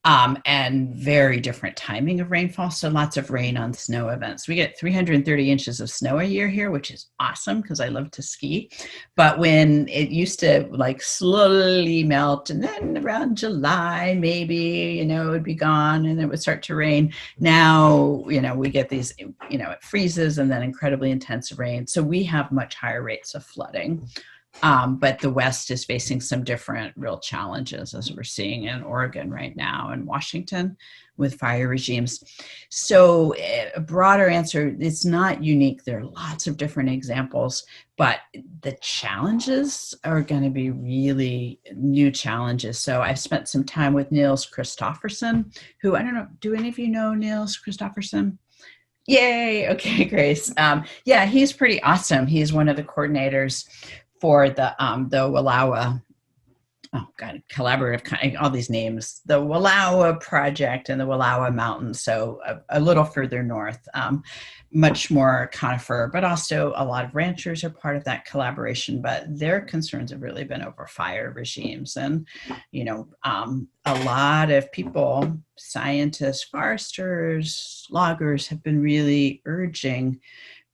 And very different timing of rainfall. So lots of rain on snow events. We get 330 inches of snow a year here, which is awesome because I love to ski. But when it used to slowly melt, and then around July, maybe, it would be gone and it would start to rain. Now, we get these, it freezes and then incredibly intense rain. So we have much higher rates of flooding. But the West is facing some different real challenges, as we're seeing in Oregon right now and Washington with fire regimes. So a broader answer, it's not unique. There are lots of different examples, but the challenges are going to be really new challenges. So I've spent some time with Niels Christofferson, who, I don't know, do any of you know Niels Christofferson? Yay. Okay, Grace. Yeah, he's pretty awesome. He's one of the coordinators for the Wallowa, collaborative, all these names, the Wallowa Project and the Wallowa Mountains. So a little further north, much more conifer, but also a lot of ranchers are part of that collaboration, but their concerns have really been over fire regimes. And, a lot of people, scientists, foresters, loggers have been really urging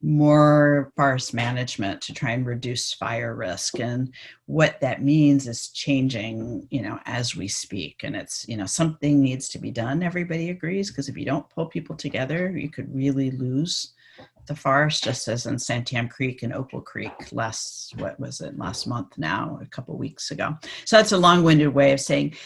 more forest management to try and reduce fire risk. And what that means is changing, as we speak. And it's, something needs to be done. Everybody agrees, because if you don't pull people together, you could really lose the forest, just as in Santiam Creek and Opal Creek last month now, a couple weeks ago. So that's a long-winded way of saying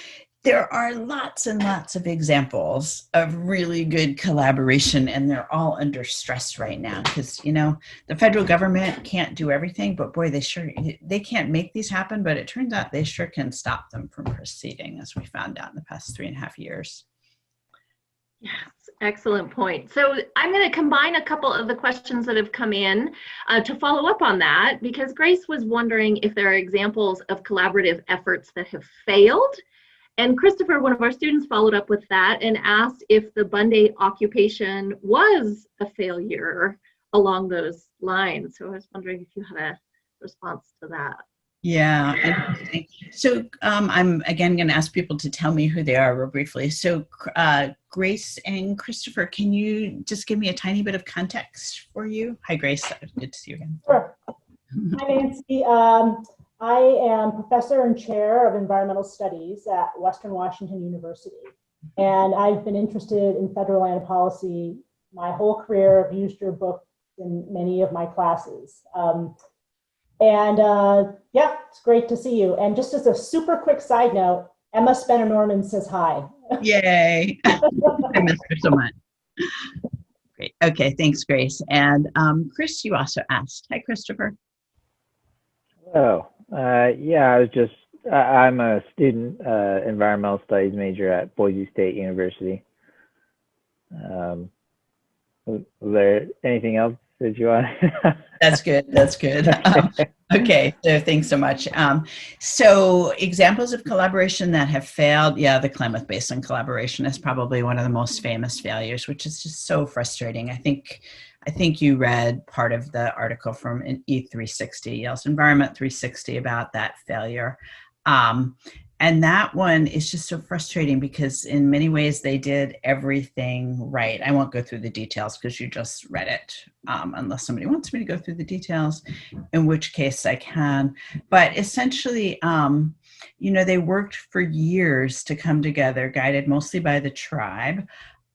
There are lots and lots of examples of really good collaboration, and they're all under stress right now because, the federal government can't do everything, but boy, they can't make these happen, but it turns out they sure can stop them from proceeding, as we found out in the past 3.5 years.
Yes, excellent point. So I'm going to combine a couple of the questions that have come in to follow up on that, because Grace was wondering if there are examples of collaborative efforts that have failed. And Christopher, one of our students, followed up with that and asked if the Bunday occupation was a failure along those lines. So I was wondering if you had a response to that.
Yeah. So I'm again going to ask people to tell me who they are real briefly. So Grace and Christopher, can you just give me a tiny bit of context for you? Hi, Grace. Good to see you again.
Sure. Hi, Nancy. I am professor and chair of environmental studies at Western Washington University. And I've been interested in federal land policy my whole career. I've used your book in many of my classes. Yeah, it's great to see you. And just as a super quick side note, Emma Spencer-Norman says hi.
Yay. I miss her so much. Great. Okay, thanks, Grace. And Chris, you also asked. Hi, Christopher.
Oh, yeah, I'm a student, environmental studies major at Boise State University. Was there anything else that you want?
That's good. That's good. Okay, so thanks so much. So examples of collaboration that have failed, yeah, the Klamath Basin collaboration is probably one of the most famous failures, which is just so frustrating. I think you read part of the article from E360, Yale's Environment 360, about that failure. And that one is just so frustrating because in many ways they did everything right. I won't go through the details because you just read it, unless somebody wants me to go through the details, in which case I can. But essentially, they worked for years to come together, guided mostly by the tribe,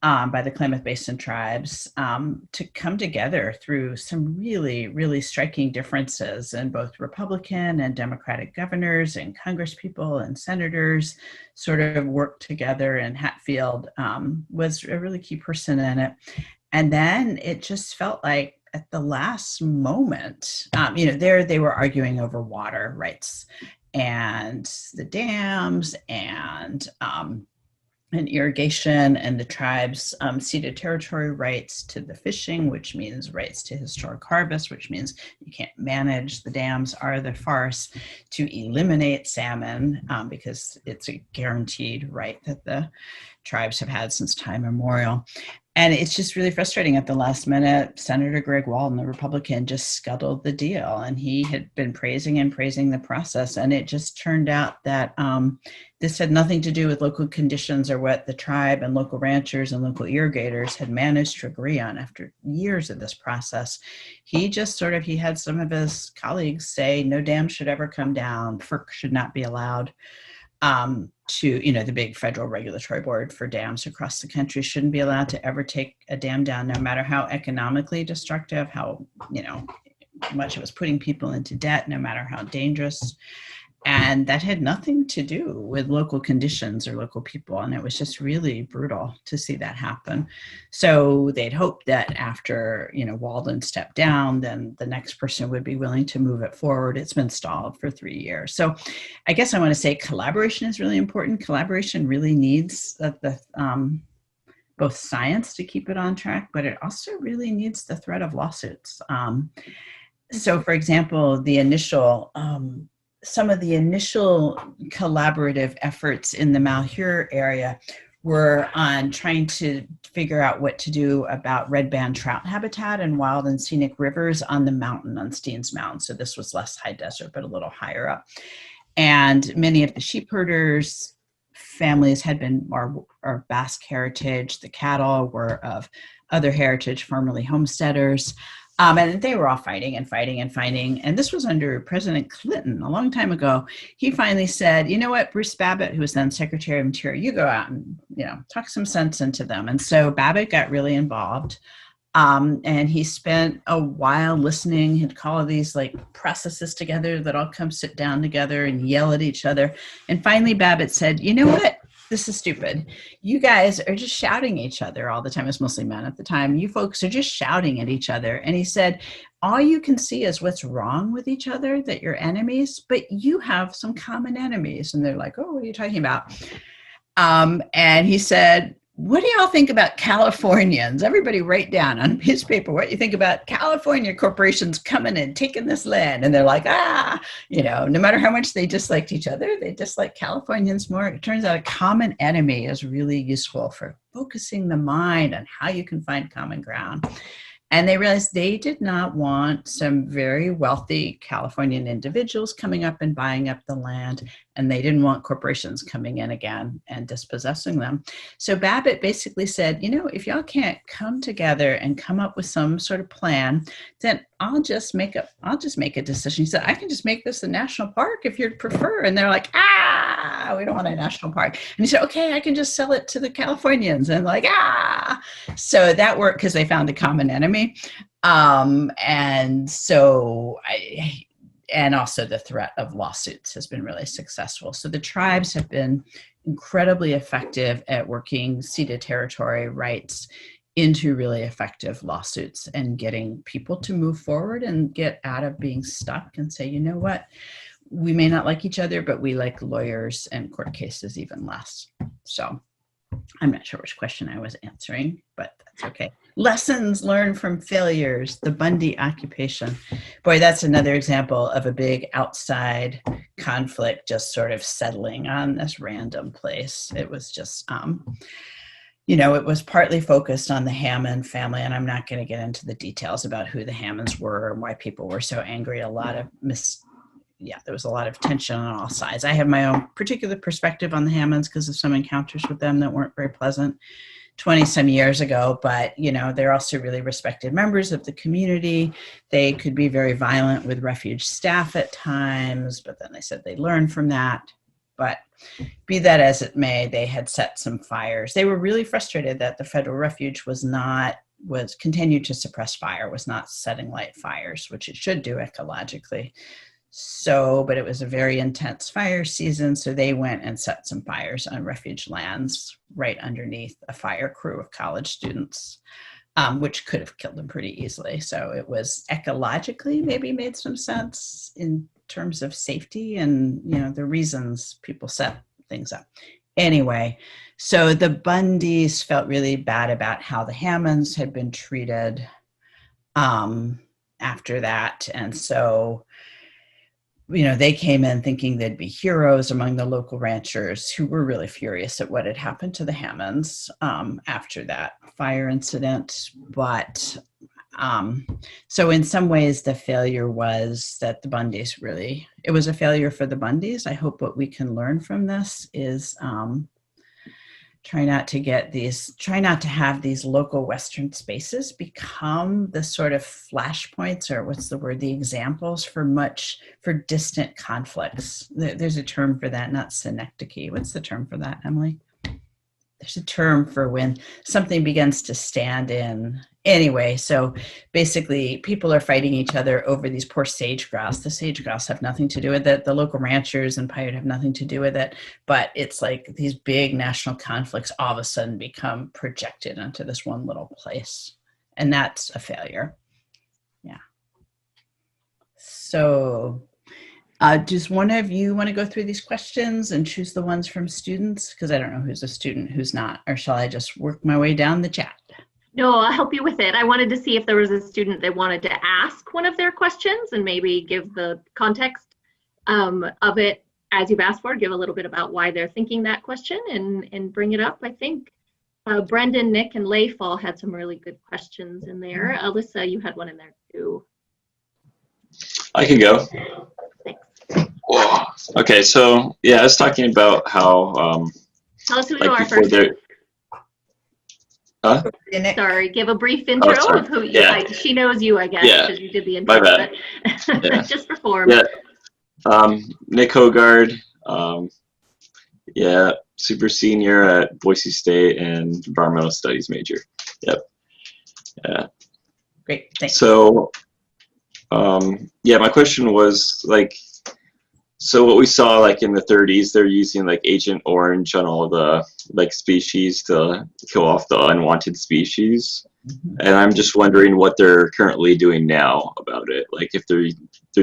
by the Klamath Basin tribes, to come together through some really, really striking differences in both Republican and Democratic governors and congresspeople and senators sort of worked together, and Hatfield was a really key person in it. And then it just felt like at the last moment, there they were arguing over water rights and the dams and irrigation, and the tribes ceded territory rights to the fishing, which means rights to historic harvest, which means you can't manage the dams or the forests, to eliminate salmon because it's a guaranteed right that the tribes have had since time immemorial. And it's just really frustrating. At the last minute, Senator Greg Walden, the Republican, just scuttled the deal. And he had been praising the process. And it just turned out that this had nothing to do with local conditions or what the tribe and local ranchers and local irrigators had managed to agree on after years of this process. He had some of his colleagues say no dam should ever come down. FERC should not be allowed to, the big federal regulatory board for dams across the country shouldn't be allowed to ever take a dam down, no matter how economically destructive, how, much it was putting people into debt, no matter how dangerous. And that had nothing to do with local conditions or local people. And it was just really brutal to see that happen. So they'd hoped that after, Walden stepped down, then the next person would be willing to move it forward. It's been stalled for 3 years. So I guess I want to say collaboration is really important. Collaboration really needs both science to keep it on track, but it also really needs the threat of lawsuits. So for example, some of the initial collaborative efforts in the Malheur area were on trying to figure out what to do about red band trout habitat and wild and scenic rivers on the mountain, on Steens Mountain. So this was less high desert, but a little higher up. And many of the sheep herders' families had been or Basque heritage. The cattle were of other heritage, formerly homesteaders. And they were all fighting. And this was under President Clinton a long time ago. He finally said, you know what, Bruce Babbitt, who was then Secretary of Interior, you go out and, talk some sense into them. And so Babbitt got really involved. And he spent a while listening. He'd call these processes together that all come sit down together and yell at each other. And finally Babbitt said, you know what? this is stupid. You guys are just shouting at each other all the time. It's mostly men at the time. You folks are just shouting at each other. And he said, all you can see is what's wrong with each other, that you're enemies, but you have some common enemies. And they're like, oh, what are you talking about? And he said, what do y'all think about Californians? Everybody write down on a piece of paper what you think about California corporations coming and taking this land. And they're like, no matter how much they disliked each other, they dislike Californians more. It turns out a common enemy is really useful for focusing the mind on how you can find common ground. And they realized they did not want some very wealthy Californian individuals coming up and buying up the land. And they didn't want corporations coming in again and dispossessing them. So Babbitt basically said, if y'all can't come together and come up with some sort of plan, then I'll just make a decision. He said, I can just make this a national park if you'd prefer. And they're like, we don't want a national park. And he said, okay, I can just sell it to the Californians. And like, So that worked because they found a common enemy. And also the threat of lawsuits has been really successful. So the tribes have been incredibly effective at working ceded territory rights into really effective lawsuits and getting people to move forward and get out of being stuck and say, you know what, we may not like each other, but we like lawyers and court cases even less. So I'm not sure which question I was answering, but that's okay. Lessons learned from failures, the Bundy occupation. Boy, that's another example of a big outside conflict just sort of settling on this random place. It was just, it was partly focused on the Hammond family, and I'm not going to get into the details about who the Hammonds were and why people were so angry. There was a lot of tension on all sides. I have my own particular perspective on the Hammonds because of some encounters with them that weren't very pleasant 20 some years ago, but they're also really respected members of the community. They could be very violent with refuge staff at times, but then they said they learned from that. But be that as it may, they had set some fires. They were really frustrated that the federal refuge was continued to suppress fire, was not setting light fires, which it should do ecologically. But it was a very intense fire season, so they went and set some fires on refuge lands right underneath a fire crew of college students, which could have killed them pretty easily. So it was ecologically maybe made some sense in terms of safety and, the reasons people set things up. Anyway, so the Bundys felt really bad about how the Hammonds had been treated after that. And so they came in thinking they'd be heroes among the local ranchers who were really furious at what had happened to the Hammonds after that fire incident. But so in some ways, the failure was that the Bundys it was a failure for the Bundys. I hope what we can learn from this is try not to have these local Western spaces become the sort of flashpoints, or the examples for distant conflicts. There's a term for that, not synecdoche. What's the term for that, Emily? There's a term for when something begins to stand in. Anyway, so basically people are fighting each other over these poor sage grouse. The sage grouse have nothing to do with it. The local ranchers and Paiute have nothing to do with it. But it's like these big national conflicts all of a sudden become projected into this one little place. And that's a failure. Yeah. So does one of you want to go through these questions and choose the ones from students? Because I don't know who's a student, who's not. Or shall I just work my way down the chat?
No, I'll help you with it. I wanted to see if there was a student that wanted to ask one of their questions and maybe give the context of it as you've asked for, give a little bit about why they're thinking that question and bring it up. I think Brendan, Nick, and Leif all had some really good questions in there. Alyssa, you had one in there too.
I can go.
Thanks.
Whoa. Okay, so I was talking about how
Tell us who you are first.
Huh?
Sorry, give a brief intro of who you are. She knows you, I guess, because you did the intro.
My bad.
Just for form.
Yeah. Nick Hogard. Super senior at Boise State and environmental studies major. Yep. Yeah.
Great. Thanks.
So, my question was So what we saw like in the 30s, they're using like Agent Orange on all the like species to kill off the unwanted species. And I'm just wondering what they're currently doing now about it. Like if they're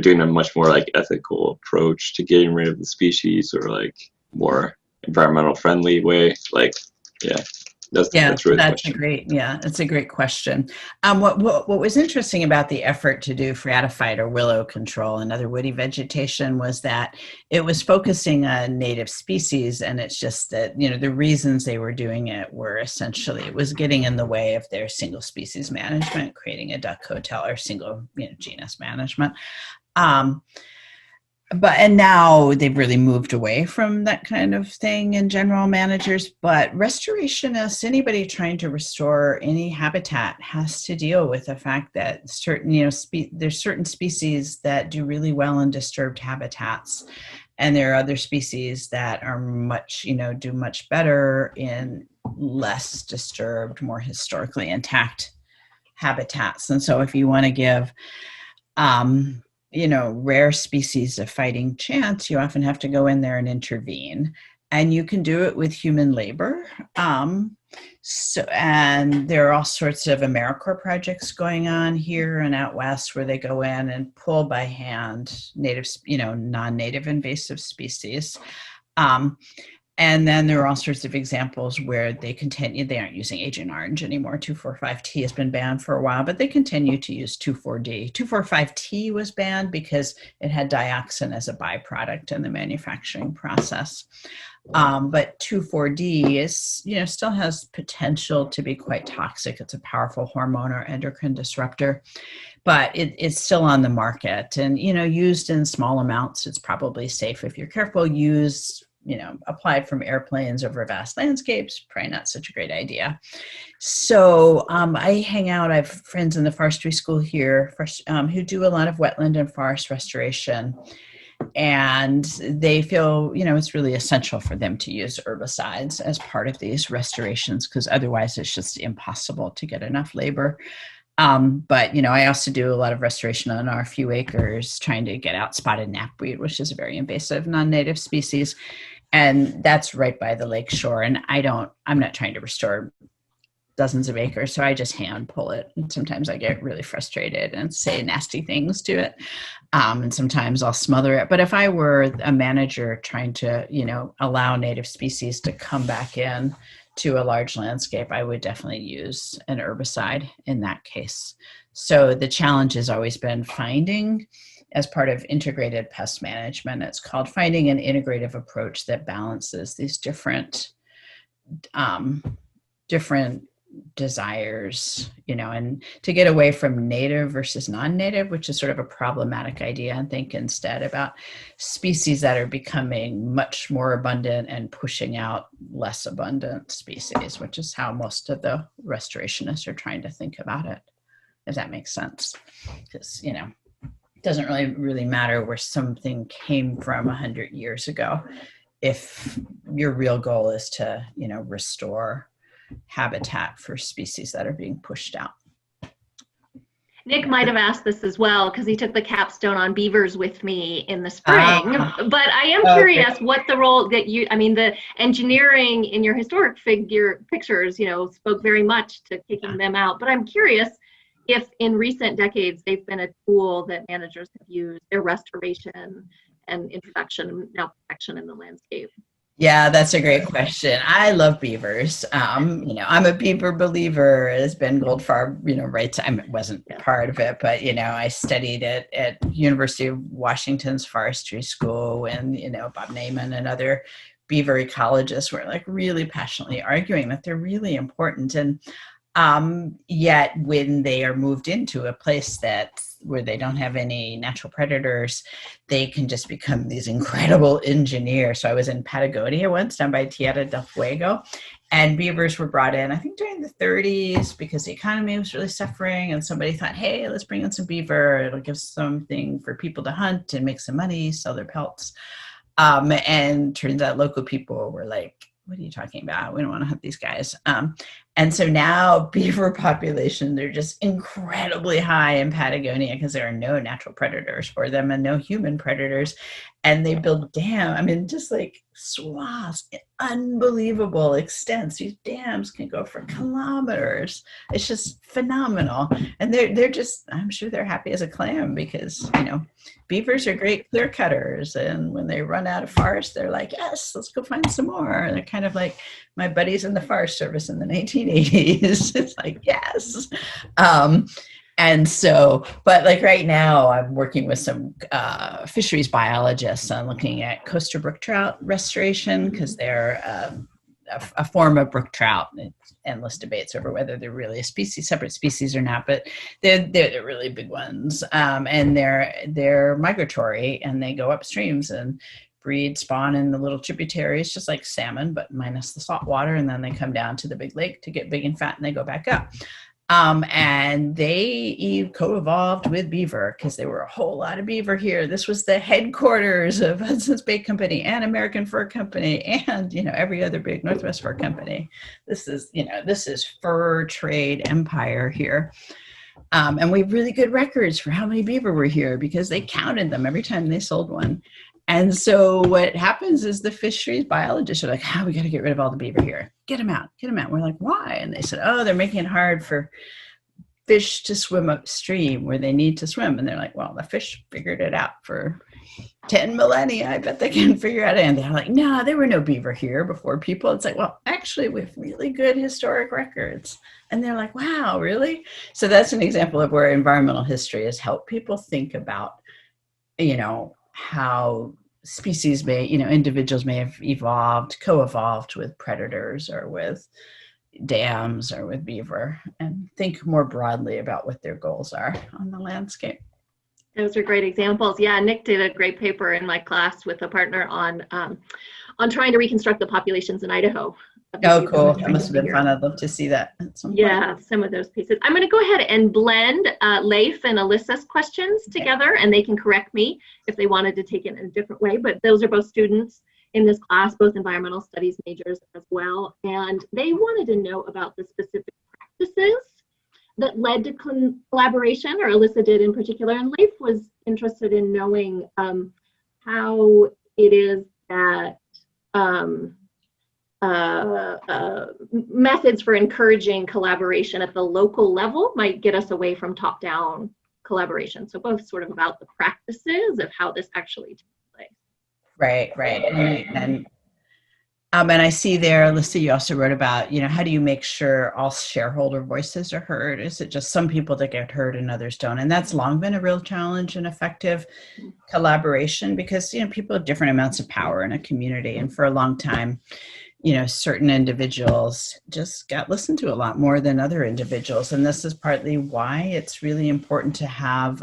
doing a much more like ethical approach to getting rid of the species, or like more environmental friendly way. Like, yeah, that's really the question.
That's a great question. What was interesting about the effort to do phattophyte or willow control and other woody vegetation was that it was focusing on native species, and it's just that, you know, the reasons they were doing it were essentially it was getting in the way of their single species management, creating a duck hotel or single, you know, genus management. And now they've really moved away from that kind of thing in general managers. But restorationists, anybody trying to restore any habitat, has to deal with the fact that certain, you know, there's certain species that do really well in disturbed habitats, and there are other species that are much, you know, do much better in less disturbed, more historically intact habitats. And so, if you want to give you know, rare species a fighting chance, you often have to go in there and intervene. And you can do it with human labor. And there are all sorts of AmeriCorps projects going on here and out west where they go in and pull by hand native, you know, non-native invasive species. And then there are all sorts of examples where they aren't using Agent Orange anymore. 2,4,5-T has been banned for a while, but they continue to use 2,4-D. 2,4,5-T was banned because it had dioxin as a byproduct in the manufacturing process. But 2,4-D is, you know, still has potential to be quite toxic. It's a powerful hormone or endocrine disruptor, but it's still on the market. And, you know, used in small amounts, it's probably safe if you're careful. You know, applied from airplanes over vast landscapes, probably not such a great idea. So I have friends in the forestry school here who do a lot of wetland and forest restoration. And they feel, you know, it's really essential for them to use herbicides as part of these restorations, because otherwise it's just impossible to get enough labor. But, you know, I also do a lot of restoration on our few acres trying to get out spotted knapweed, which is a very invasive non-native species. And that's right by the lake shore. And I'm not trying to restore dozens of acres, so I just hand pull it. And sometimes I get really frustrated and say nasty things to it. And sometimes I'll smother it. But if I were a manager trying to, you know, allow native species to come back in to a large landscape, I would definitely use an herbicide in that case. So the challenge has always been finding, as part of integrated pest management, it's called finding an integrative approach that balances these different desires, you know, and to get away from native versus non-native, which is sort of a problematic idea, and think instead about species that are becoming much more abundant and pushing out less abundant species, which is how most of the restorationists are trying to think about it, if that makes sense. Because, you know, it doesn't really matter where something came from 100 years ago if your real goal is to, you know, restore habitat for species that are being pushed out.
Nick might have asked this as well because he took the capstone on beavers with me in the spring. But I am curious what the role that the engineering in your historic pictures, you know, spoke very much to kicking them out. But I'm curious if in recent decades they've been a tool that managers have used, their restoration and introduction, now protection in the landscape.
Yeah, that's a great question. I love beavers. You know, I'm a beaver believer, as Ben Goldfarb, you know, writes. I wasn't part of it, but, you know, I studied at University of Washington's forestry school, and, you know, Bob Naiman and other beaver ecologists were like really passionately arguing that they're really important. And yet when they are moved into a place where they don't have any natural predators, they can just become these incredible engineers. So I was in Patagonia once, down by Tierra del Fuego, and beavers were brought in, I think during the 30s, because the economy was really suffering, and somebody thought, hey, let's bring in some beaver. It'll give something for people to hunt and make some money, sell their pelts. And turns out local people were like, what are you talking about? We don't want to hunt these guys. And so now beaver population, they're just incredibly high in Patagonia because there are no natural predators for them and no human predators. And they build dams, I mean, just like swaths, unbelievable extents. These dams can go for kilometers. It's just phenomenal. And they're just, I'm sure they're happy as a clam because, you know, beavers are great clear cutters. And when they run out of forest, they're like, yes, let's go find some more. And they're kind of like my buddies in the Forest Service in the 1980s. It's like, yes. And so, but like right now, I'm working with some fisheries biologists on looking at coastal brook trout restoration because they're a form of brook trout. It's endless debates over whether they're really a species, separate species or not, but they're really big ones. And they're migratory and they go up streams and breed, spawn in the little tributaries, just like salmon, but minus the salt water. And then they come down to the big lake to get big and fat and they go back up. And they co-evolved with beaver because there were a whole lot of beaver here. This was the headquarters of Hudson's Bay Company and American Fur Company and, you know, every other big Northwest Fur Company. This is fur trade empire here. And we have really good records for how many beaver were here because they counted them every time they sold one. And so what happens is the fisheries biologists are like, we got to get rid of all the beaver here. Get them out. We're like, why? And they said, they're making it hard for fish to swim upstream where they need to swim. And they're like, well, the fish figured it out for 10 millennia. I bet they can figure it out. And they're like, no, there were no beaver here before people. It's like, well, actually, we have really good historic records. And they're like, wow, really? So that's an example of where environmental history has helped people think about, you know, how species may, you know, individuals may have evolved, co-evolved with predators or with dams or with beaver and think more broadly about what their goals are on the landscape.
Those are great examples. Yeah, Nick did a great paper in my class with a partner on trying to reconstruct the populations in Idaho.
Oh, cool. That must have been fun. I'd love to see that at some point.
Yeah, some of those pieces. I'm going to go ahead and blend Leif and Alyssa's questions together, and they can correct me if they wanted to take it in a different way. But those are both students in this class, both environmental studies majors as well. And they wanted to know about the specific practices that led to collaboration, or Alyssa did in particular. And Leif was interested in knowing how it is that methods for encouraging collaboration at the local level might get us away from top-down collaboration. So both sort of about the practices of how this actually takes place.
Right. And I see there, Alyssa, you also wrote about, you know, how do you make sure all shareholder voices are heard? Is it just some people that get heard and others don't? And that's long been a real challenge in effective collaboration because, you know, people have different amounts of power in a community. And for a long time, you know, certain individuals just got listened to a lot more than other individuals. And this is partly why it's really important to have,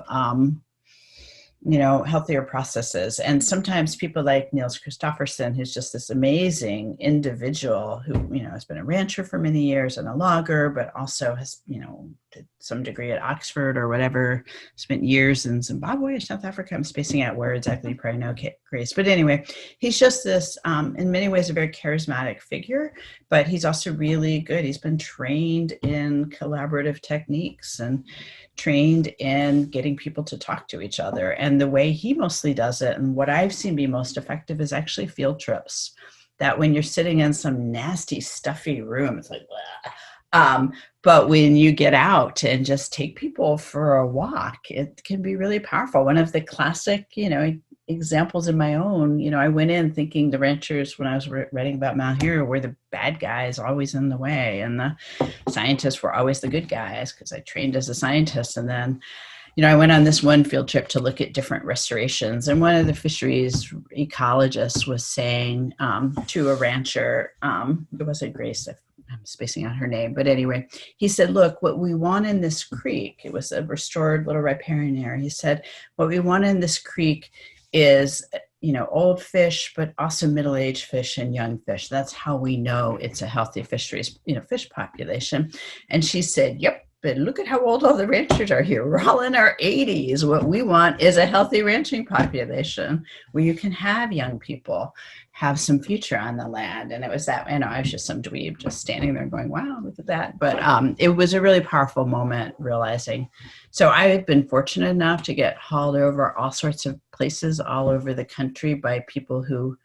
you know, healthier processes. And sometimes people like Niels Christofferson, who's just this amazing individual who, you know, has been a rancher for many years and a logger, but also has, you know, did some degree at Oxford or whatever, spent years in Zimbabwe or South Africa. I'm spacing out where exactly, you probably know, Grace. But anyway, he's just this, in many ways, a very charismatic figure, but he's also really good. He's been trained in collaborative techniques and trained in getting people to talk to each other. And the way he mostly does it, and what I've seen be most effective, is actually field trips. That when you're sitting in some nasty, stuffy room, it's like, but when you get out and just take people for a walk, it can be really powerful. One of the classic, you know, examples in my own, you know, I went in thinking the ranchers, when I was writing about Malheur, were the bad guys, always in the way, and the scientists were always the good guys because I trained as a scientist. And then, you know, I went on this one field trip to look at different restorations, and one of the fisheries ecologists was saying to a rancher, it wasn't Grace, I'm spacing out her name, but anyway, he said, look, what we want in this creek, it was a restored little riparian area. He said, what we want in this creek is, you know, old fish, but also middle-aged fish and young fish. That's how we know it's a healthy fisheries, you know, fish population. And she said, yep, but look at how old all the ranchers are here. We're all in our 80s. What we want is a healthy ranching population where you can have young people have some future on the land. And it was that, I was just some dweeb just standing there going, wow, look at that. But it was a really powerful moment realizing. So I've been fortunate enough to get hauled over all sorts of places all over the country by people who,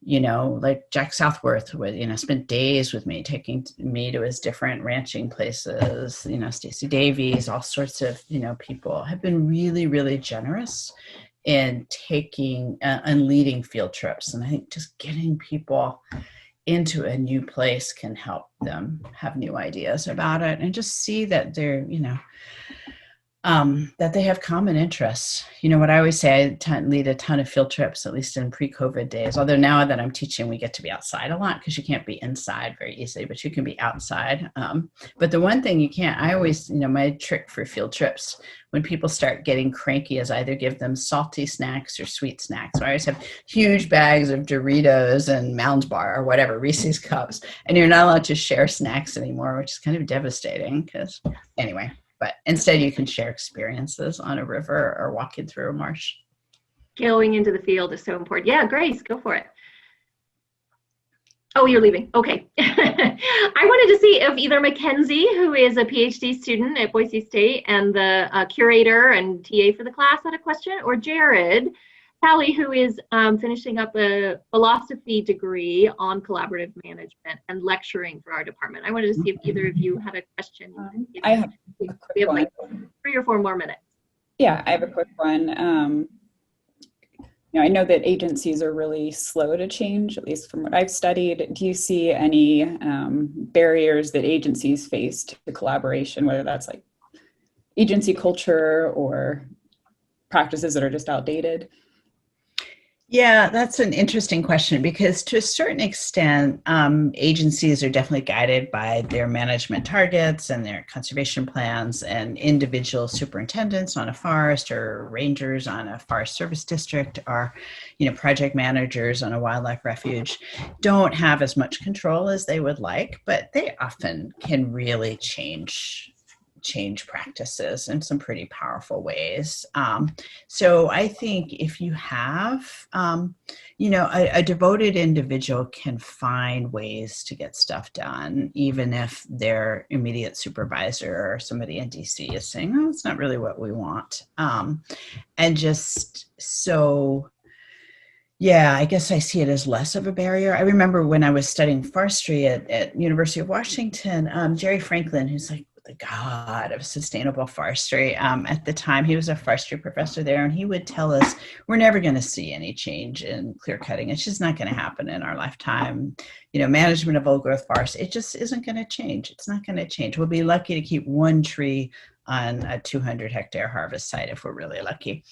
like Jack Southworth would, spent days with me, taking me to his different ranching places, Stacey Davies, all sorts of, people have been really, really generous in taking and leading field trips. And I think just getting people into a new place can help them have new ideas about it and just see that they're, that they have common interests. What I always say, I lead a ton of field trips, at least in pre-COVID days. Although now that I'm teaching, we get to be outside a lot because you can't be inside very easily, but you can be outside. But the one thing you can't, I always, my trick for field trips, when people start getting cranky, is either give them salty snacks or sweet snacks. So I always have huge bags of Doritos and Mounds Bar or whatever, Reese's Cups, and you're not allowed to share snacks anymore, which is kind of devastating because anyway. But instead, you can share experiences on a river or walking through a marsh.
Going into the field is so important. Yeah, Grace, go for it. Oh, you're leaving. Okay. I wanted to see if either Mackenzie, who is a PhD student at Boise State and the curator and TA for the class, had a question, or Jared Pally, who is finishing up a philosophy degree on collaborative management and lecturing for our department. I wanted to see if either of you had a question.
I have a quick
We have like
one.
3 or 4 more minutes.
Yeah, I have a quick one. I know that agencies are really slow to change, at least from what I've studied. Do you see any barriers that agencies face to collaboration, whether that's like agency culture or practices that are just outdated?
Yeah, that's an interesting question because to a certain extent, agencies are definitely guided by their management targets and their conservation plans, and individual superintendents on a forest or rangers on a forest service district or, project managers on a wildlife refuge don't have as much control as they would like, but they often can really change practices in some pretty powerful ways. So I think if you have, a devoted individual can find ways to get stuff done, even if their immediate supervisor or somebody in DC is saying, oh, it's not really what we want. And just so, yeah, I guess I see it as less of a barrier. I remember when I was studying forestry at University of Washington, Jerry Franklin, who's like the god of sustainable forestry. At the time, he was a forestry professor there, and he would tell us, we're never going to see any change in clear cutting. It's just not going to happen in our lifetime. Management of old growth forests, it just isn't going to change. It's not going to change. We'll be lucky to keep one tree on a 200-hectare harvest site if we're really lucky.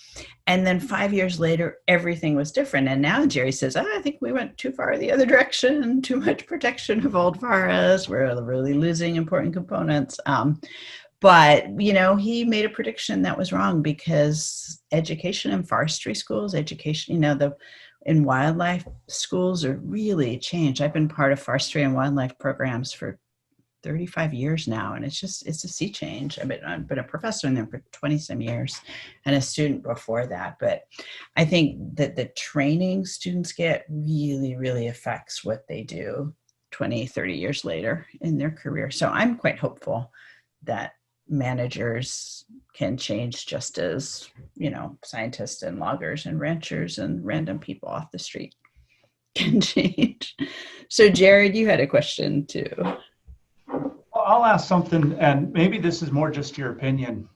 And then 5 years later, everything was different. And now Jerry says, I think we went too far the other direction, too much protection of old forests. We're really losing important components. But, he made a prediction that was wrong because education in forestry schools, in wildlife schools are really changed. I've been part of forestry and wildlife programs for 35 years now, and it's a sea change. I've been a professor in them for 20 some years and a student before that. But I think that the training students get really, really affects what they do 20, 30 years later in their career. So I'm quite hopeful that managers can change just as, scientists and loggers and ranchers and random people off the street can change. So Jared, you had a question too.
I'll ask something, and maybe this is more just your opinion.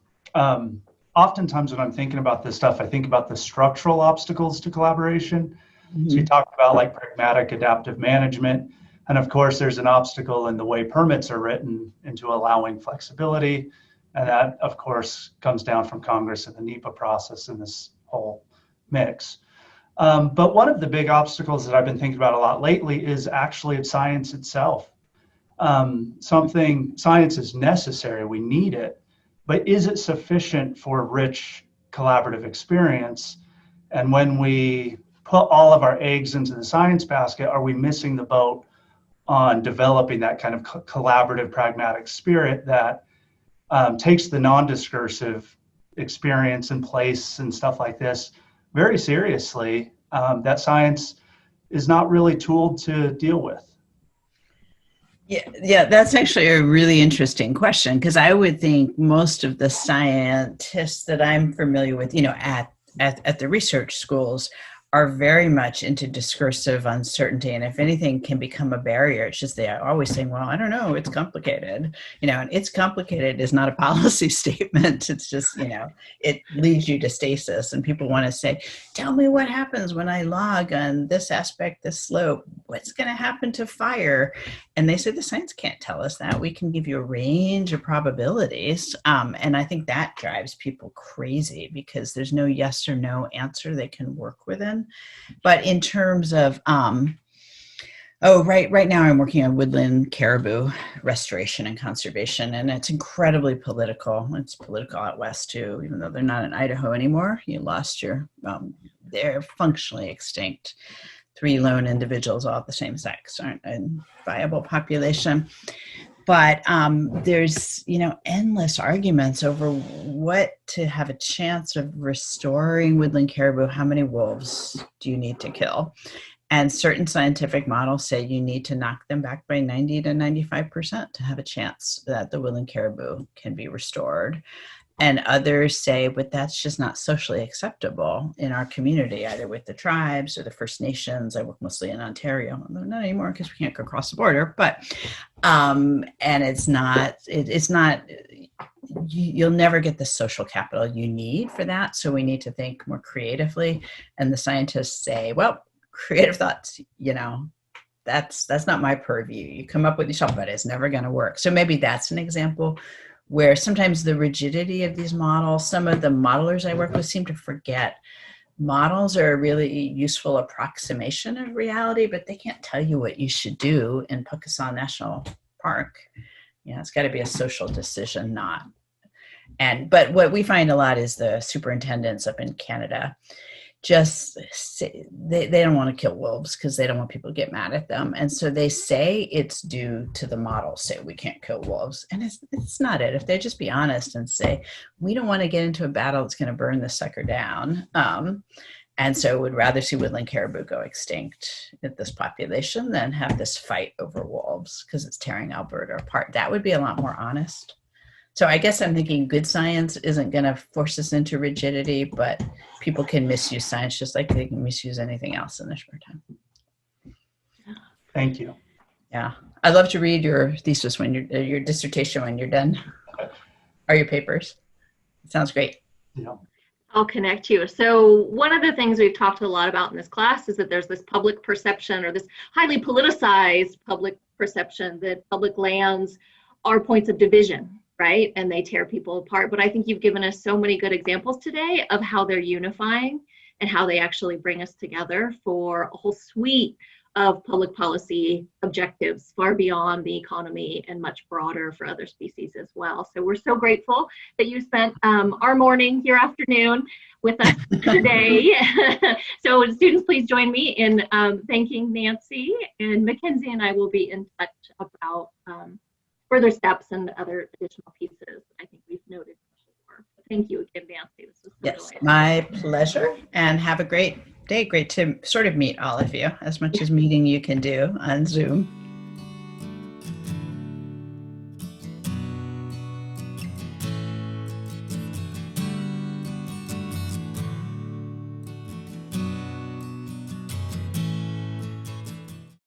Oftentimes when I'm thinking about this stuff, I think about the structural obstacles to collaboration. Mm-hmm. So you talked about like pragmatic adaptive management. And of course, there's an obstacle in the way permits are written into allowing flexibility. And that, of course, comes down from Congress and the NEPA process in this whole mix. But one of the big obstacles that I've been thinking about a lot lately is actually science itself. Science is necessary, we need it, but is it sufficient for rich collaborative experience? And when we put all of our eggs into the science basket, are we missing the boat on developing that kind of collaborative, pragmatic spirit that takes the non-discursive experience and place and stuff like this very seriously, that science is not really tooled to deal with.
Yeah, that's actually a really interesting question, because I would think most of the scientists that I'm familiar with, at the research schools, are very much into discursive uncertainty, and if anything can become a barrier, it's just they are always saying, well, I don't know, it's complicated, and it's complicated is not a policy statement. It's just, it leads you to stasis, and people want to say, tell me what happens when I log on this aspect, this slope, what's going to happen to fire? And they say the science can't tell us that. We can give you a range of probabilities, and I think that drives people crazy, because there's no yes or no answer they can work within. But in terms of, right now I'm working on woodland caribou restoration and conservation, and it's incredibly political. It's political out west too, even though they're not in Idaho anymore. You lost they're functionally extinct. 3 lone individuals, all the same sex, aren't a viable population. But there's, endless arguments over what to have a chance of restoring woodland caribou. How many wolves do you need to kill? And certain scientific models say you need to knock them back by 90 to 95% to have a chance that the woodland caribou can be restored. And others say, but that's just not socially acceptable in our community, either with the tribes or the First Nations. I work mostly in Ontario, although not anymore because we can't go across the border. But and it's not. You'll never get the social capital you need for that. So we need to think more creatively. And the scientists say, well, creative thoughts, that's not my purview. You come up with yourself, but it's never going to work. So maybe that's an example where sometimes the rigidity of these models, some of the modelers I work with seem to forget models are a really useful approximation of reality, but they can't tell you what you should do in Puckasaw National Park. It's got to be a social decision, but what we find a lot is the superintendents up in Canada just say they don't want to kill wolves because they don't want people to get mad at them. And so they say it's due to the model, say we can't kill wolves. And it's not it. If they just be honest and say, we don't want to get into a battle that's going to burn this sucker down. And so would rather see woodland caribou go extinct at this population than have this fight over wolves because it's tearing Alberta apart. That would be a lot more honest. So I guess I'm thinking good science isn't going to force us into rigidity, but people can misuse science just like they can misuse anything else in their spare time.
Thank you.
Yeah. I'd love to read your thesis your dissertation when you're done, or your papers. It sounds great.
Yeah.
I'll connect you. So one of the things we've talked a lot about in this class is that there's this public perception, or this highly politicized public perception, that public lands are points of division, right? And they tear people apart. But I think you've given us so many good examples today of how they're unifying and how they actually bring us together for a whole suite of public policy objectives far beyond the economy and much broader for other species as well. So we're so grateful that you spent our morning, your afternoon with us today. So students, please join me in thanking Nancy, and Mackenzie and I will be in touch about further steps and other additional pieces I think we've noted before. Thank you again, Nancy. This was so delightful.
My pleasure, and have a great day. Great to sort of meet all of you, as much as meeting you can do on Zoom.